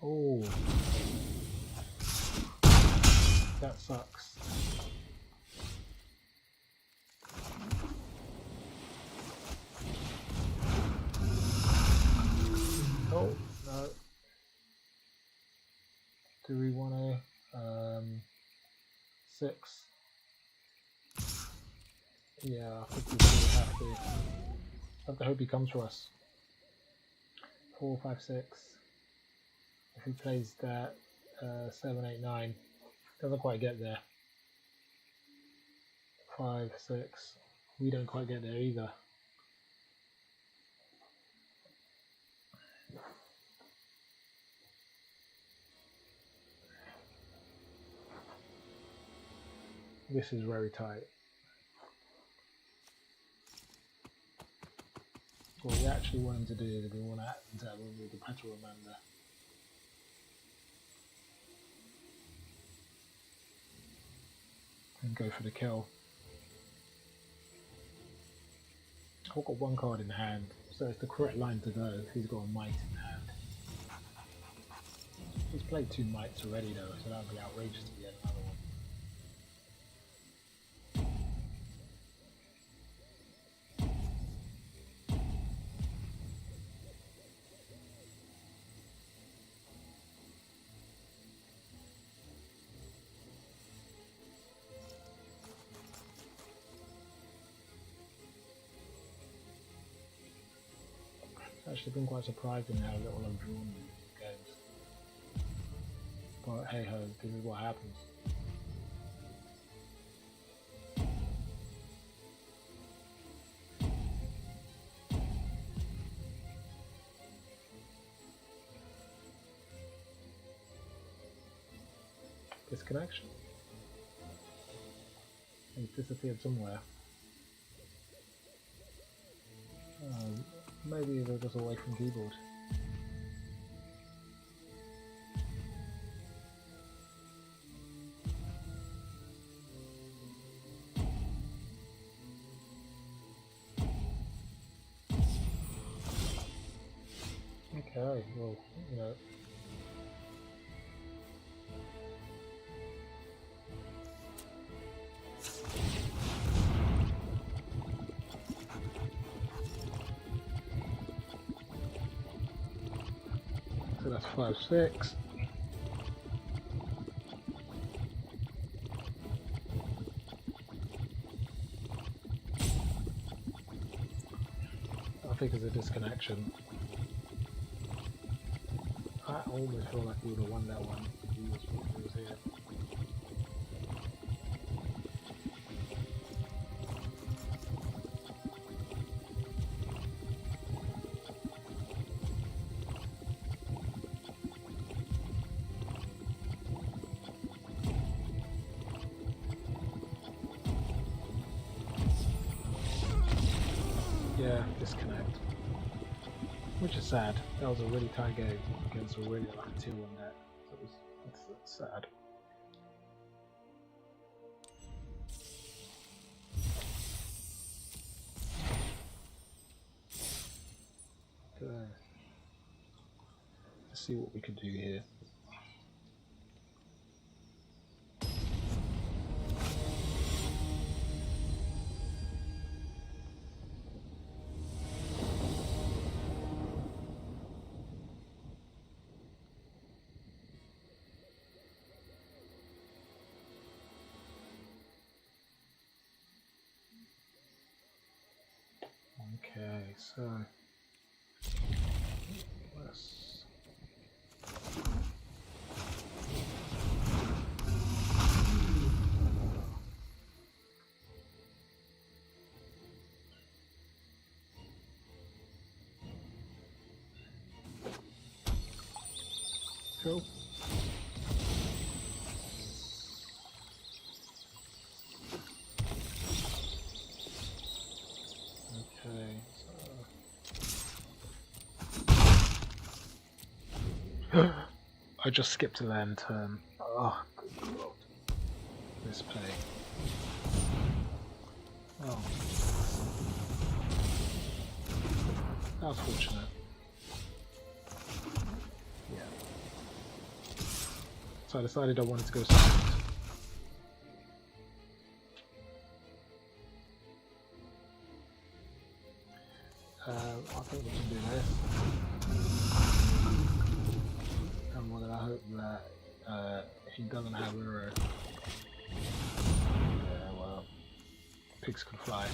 Oh, that sucks. Oh, no. Do we want to 6? Yeah, I think we really have to. I have to hope he comes for us. 4, 5, 6. If he plays that 7, 8, 9, doesn't quite get there. 5, 6. We don't quite get there either. This is very tight. What we actually want him to do is we want to remove the Petal Amanda. And go for the kill. I've got 1 card in hand, so it's the correct line to go if he's got a Might in hand. He's played 2 mites already though, so that would be outrageous to get another one. I've actually been quite surprised in how little I've drawn in these games. But hey ho, this is what happens. Disconnection. He's disappeared somewhere. Maybe they're just away from keyboard. Okay, well, you know. So that's 5-6. I think it's a disconnection. I almost feel like he would have won that one if he was here. Yeah, disconnect. Which is sad. That was a really tight game against a really like a 2-1 net. So that's sad. Okay. Let's see what we can do here. Okay, so let's cool. I just skipped a land turn. Oh, good lord. This play. Oh. That was fortunate. Yeah. So I decided I wanted to go second. I think we can do this. And we're gonna hope that he doesn't have a yeah, well, pigs can fly.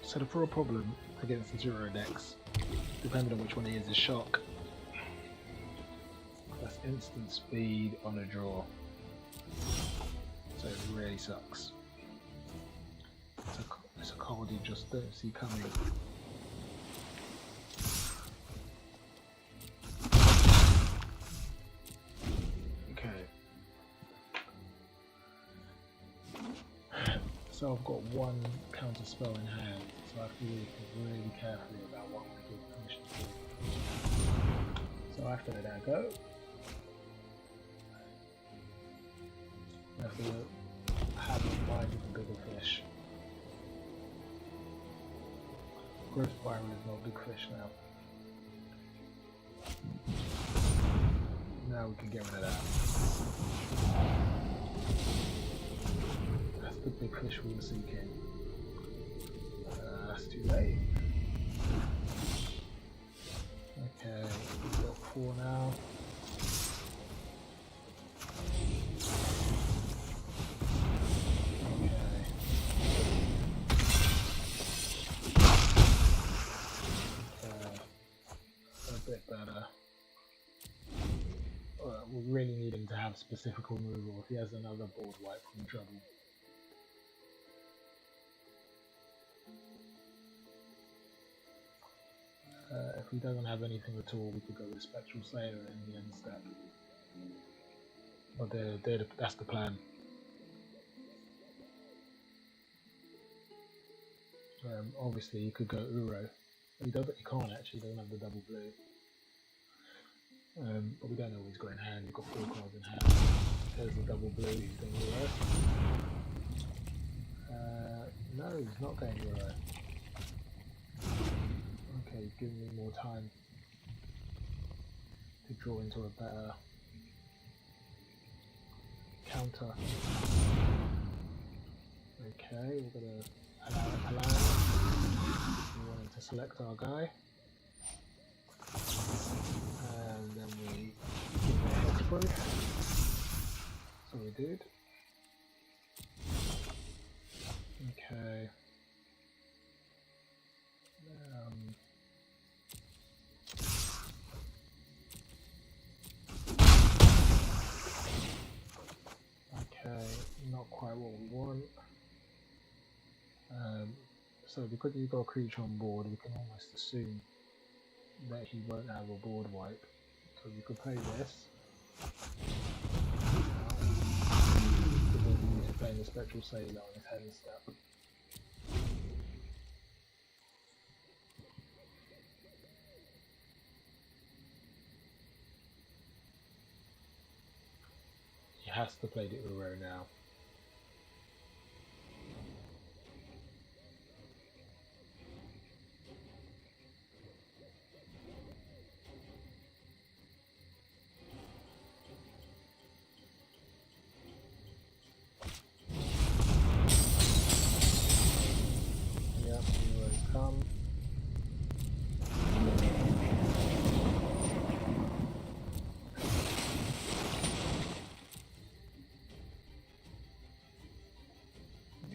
So the real problem against the 0 decks, depending on which one it is shock. That's instant speed on a draw. So it really sucks. It's a card you just don't see coming. Okay. So I've got one counter spell in hand, so I have to really think really carefully about what I'm going to give permission to. So I have to let that go. I have to have in mind the bigger fish. Growth Byron is not a big fish now. Now we can get rid of that. That's the big fish we were seeking. That's too late. Okay, we've got 4 now. We really need him to have specific removal. If he has another board wipe, we're in trouble. If he doesn't have anything at all, we could go with Spectral Sailor in the end step. But that's the plan. Obviously, you could go Uro. He can't actually. He doesn't have the double blue. But we don't know what he's got in hand. He's got 4 cards in hand. There's the double blue. He's going Uro. No, he's not going Uro. Okay, he's giving me more time to draw into a better counter. Okay, we're going to allow it to land. We want him to select our guy. And then we give it a hexproof. So we did. Okay. Okay, not quite what we want. So because he's got a creature on board, we can almost assume that he won't have a board wipe. So we could play this. Because he's playing the Spectral Sailor on his head and step. He has to play the Uro now.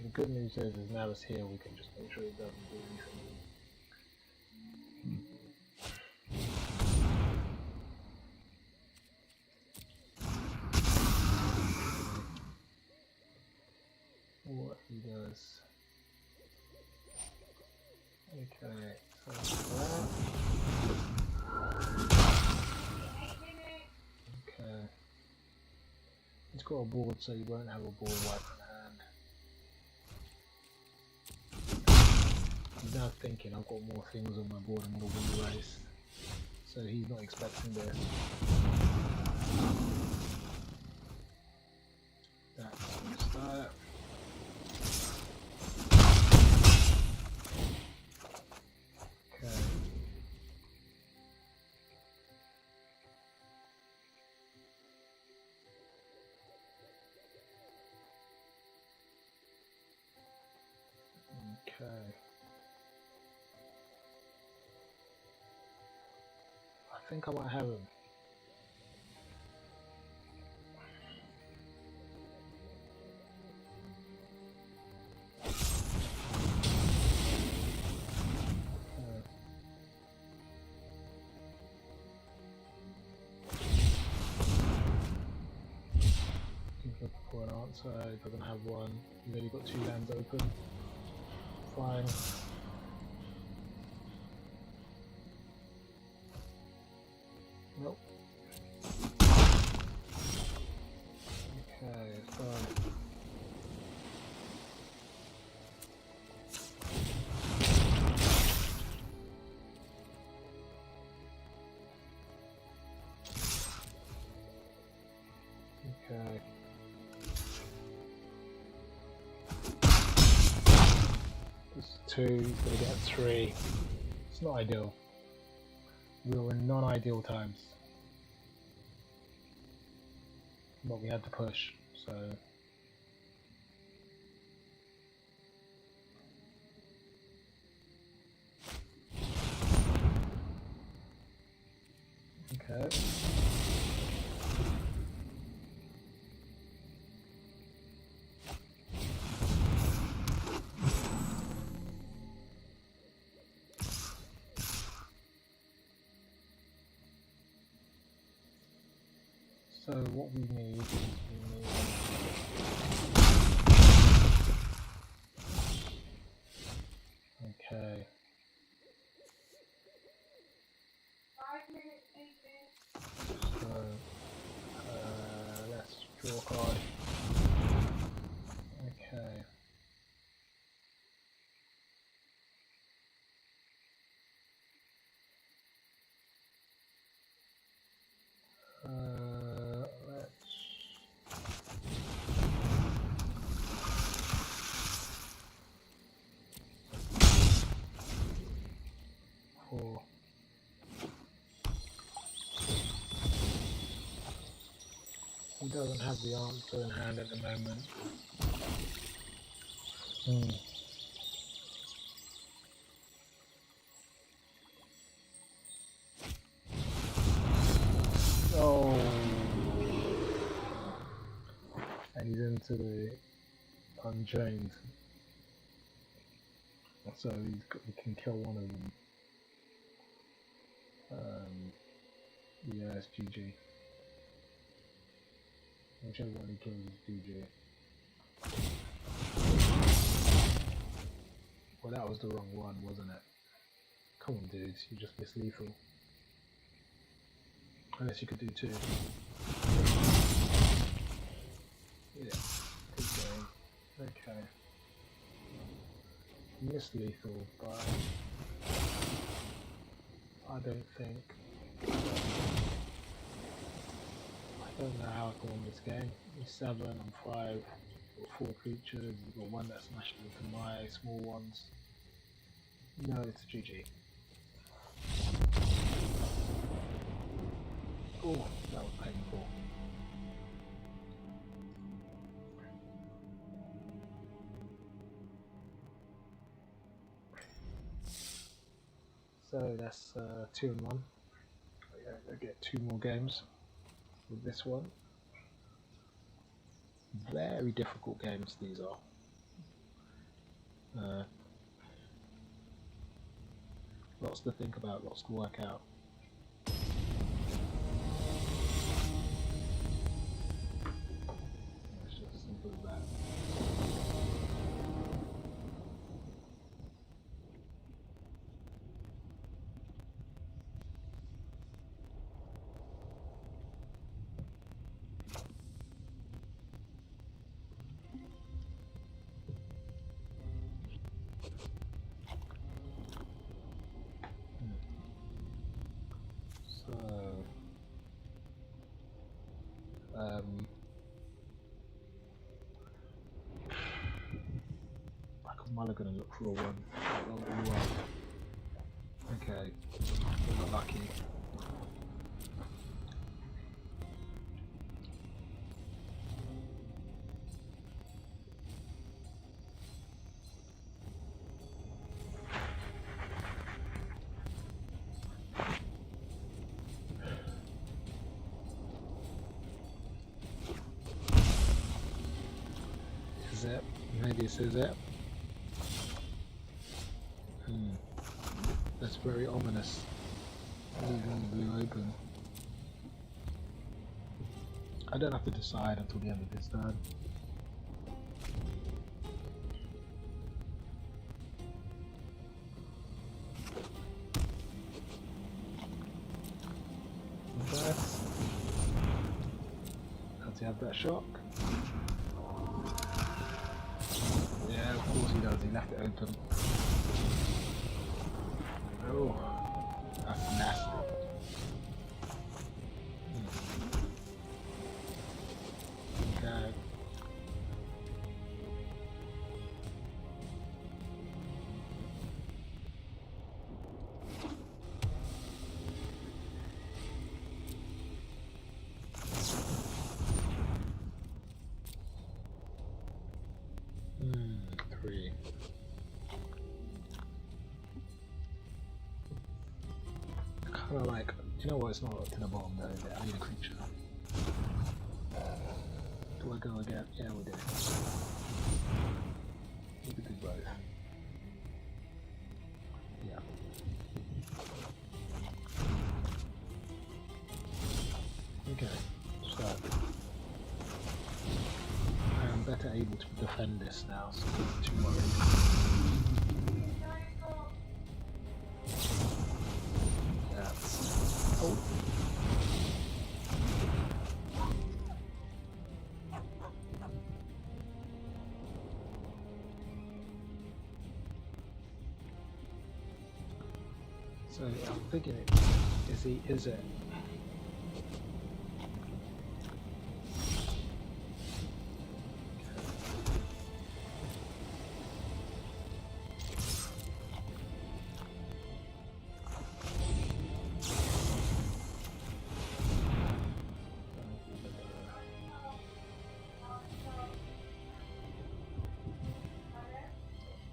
The good news is now it's here, we can just make sure it doesn't do anything. What he does. Okay, so that's that. Okay. He's got a board, so you won't have a board wipe in hand. He's now thinking, I've got more things on my board, I'm going to win the race. So he's not expecting this. That's the start. Okay. Okay. I think I might have him. He's looking for an answer, he doesn't have one. He's only got 2 lands open. Fine. Nope. Okay, fine. 2, he's going to get 3. It's not ideal. We were in non-ideal times. But we had to push, so... Okay. So what we need is okay. 5 minutes, 8 minutes. So let's draw a card. Okay. Let's 4. He doesn't have the answer in hand at the moment. Oh, and he's into the Unchained, so he can kill one of them. Yeah, it's GG. Whichever one he kills is GG. Well, that was the wrong one, wasn't it? Come on, dudes, you just missed lethal. Unless you could do 2. Yeah, good game. Okay. Missed lethal, but I don't think. I don't know how I can win this game. I'm 7, I'm 5, I've got 4 creatures, I've got one that smashed into my small ones. No, it's GG. Oh, that was painful. So that's 2 and 1. I get 2 more games with this one. Very difficult games these are. Lots to think about, lots to work out. It's just as simple as that. Back on Mulligan and look for a 1. Oh, you are. Okay, we're not lucky. Is it? Maybe this is it. That's very ominous. Leaving the blue open. I don't have to decide until the end of this turn. Does he have that shock? Yeah, of course he does. He left it open. Oh, that's nasty. Okay. 3. Kind of like, you know what? It's not up to the bottom though. I need a creature. Do I go again? Yeah, we do. We could do both. Yeah. Okay, so I'm better able to defend this now, so I'm not too worried. Yeah. Oh. So I'm thinking, is it?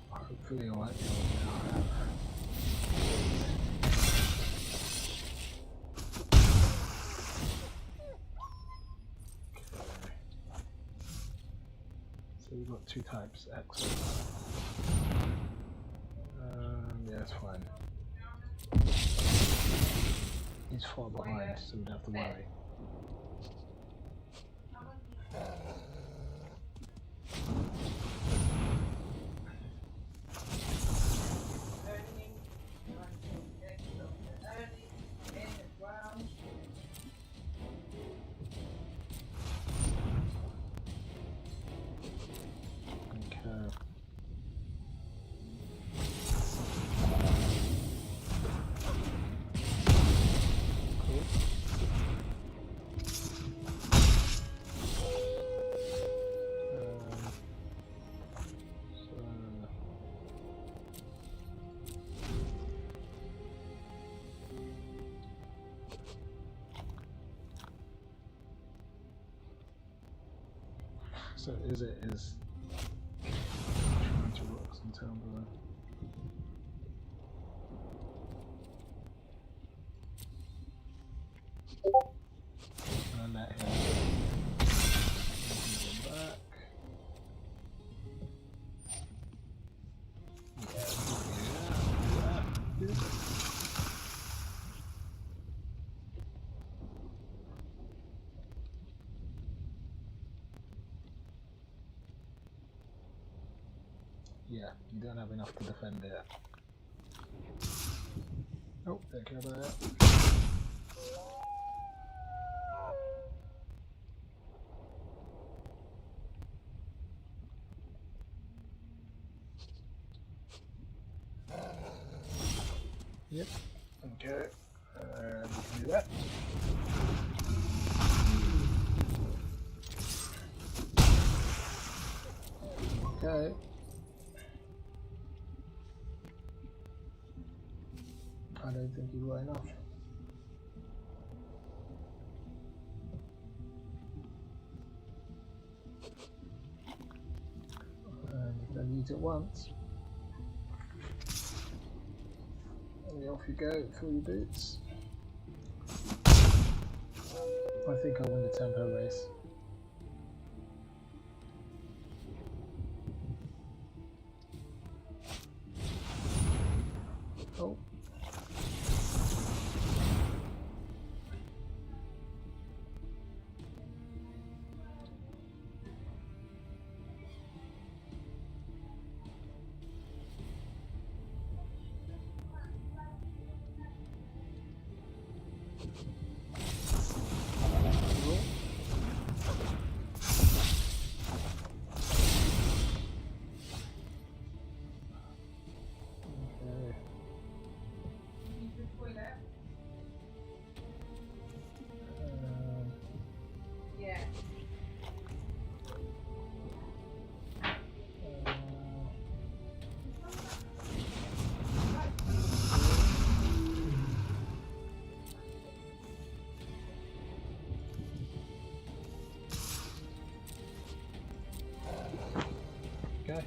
Hopefully, I won't be able to now. So we've got 2 types, X. Yeah, it's fine. He's far behind, so we don't have to worry. So is trying to rocks and town below. And that here. Go back. Yeah. Yeah, you don't have enough to defend it. Oh, don't care about that. Yep, okay, we can do that. Okay. I don't think you got enough. And you can use it once. And off you go, fill your boots. I think I'll win the tempo race. Oh. Okay.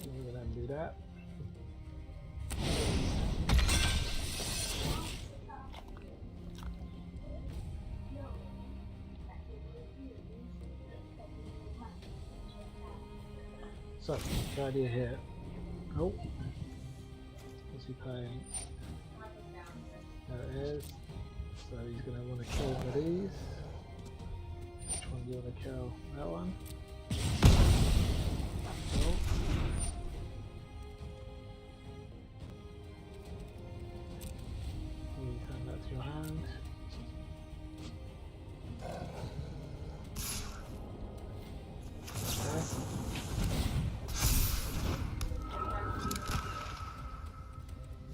We're gonna do that. So, the idea here. Oh, what's he playing? There it is. So he's gonna want to kill one of these. Which one do you want to kill? That one? Oh. You turn that to your hand. Okay.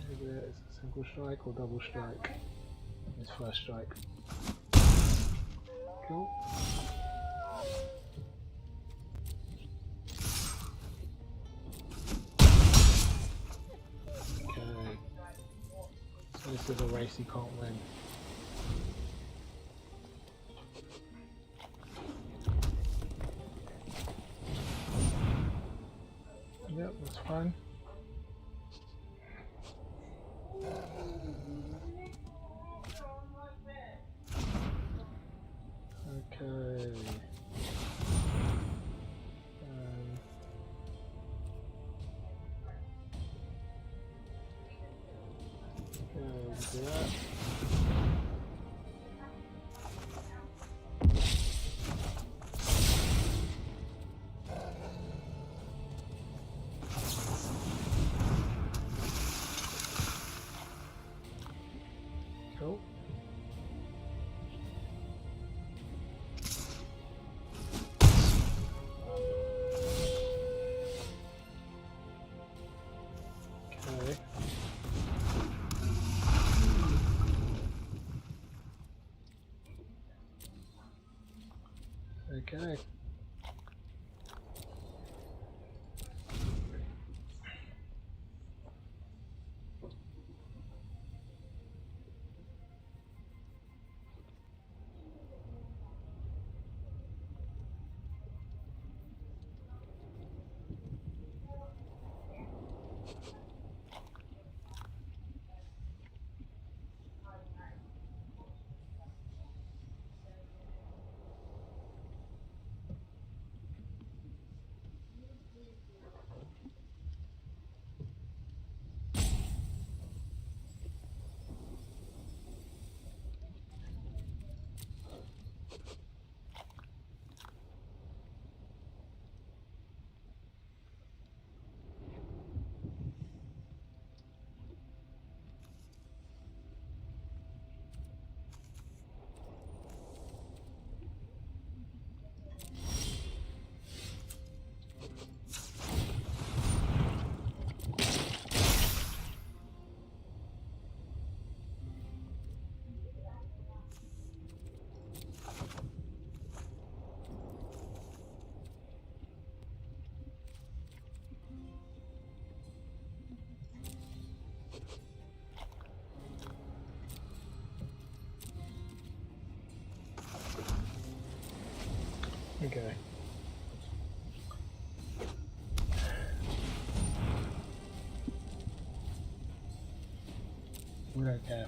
Maybe it's a single strike or double strike. It's first strike. Cool. Okay. So this is a race you can't win. Yep, that's fine. Okay. Do that. Cool. Okay. Okay. Okay. We don't care.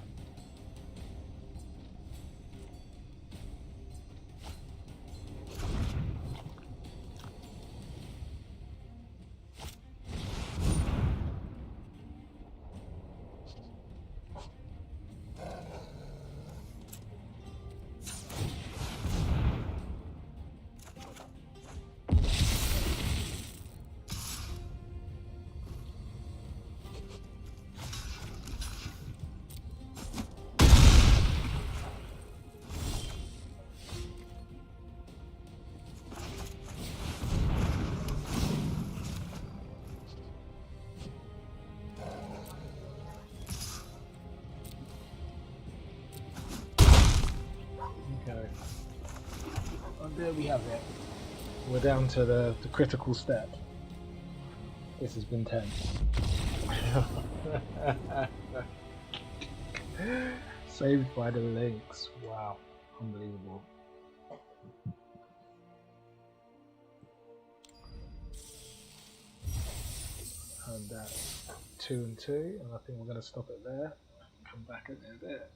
there we have it. We're down to the critical step. This has been tense. Saved by the links. Wow, unbelievable. And that's 2 and 2, and I think we're going to stop it there. Come back at it.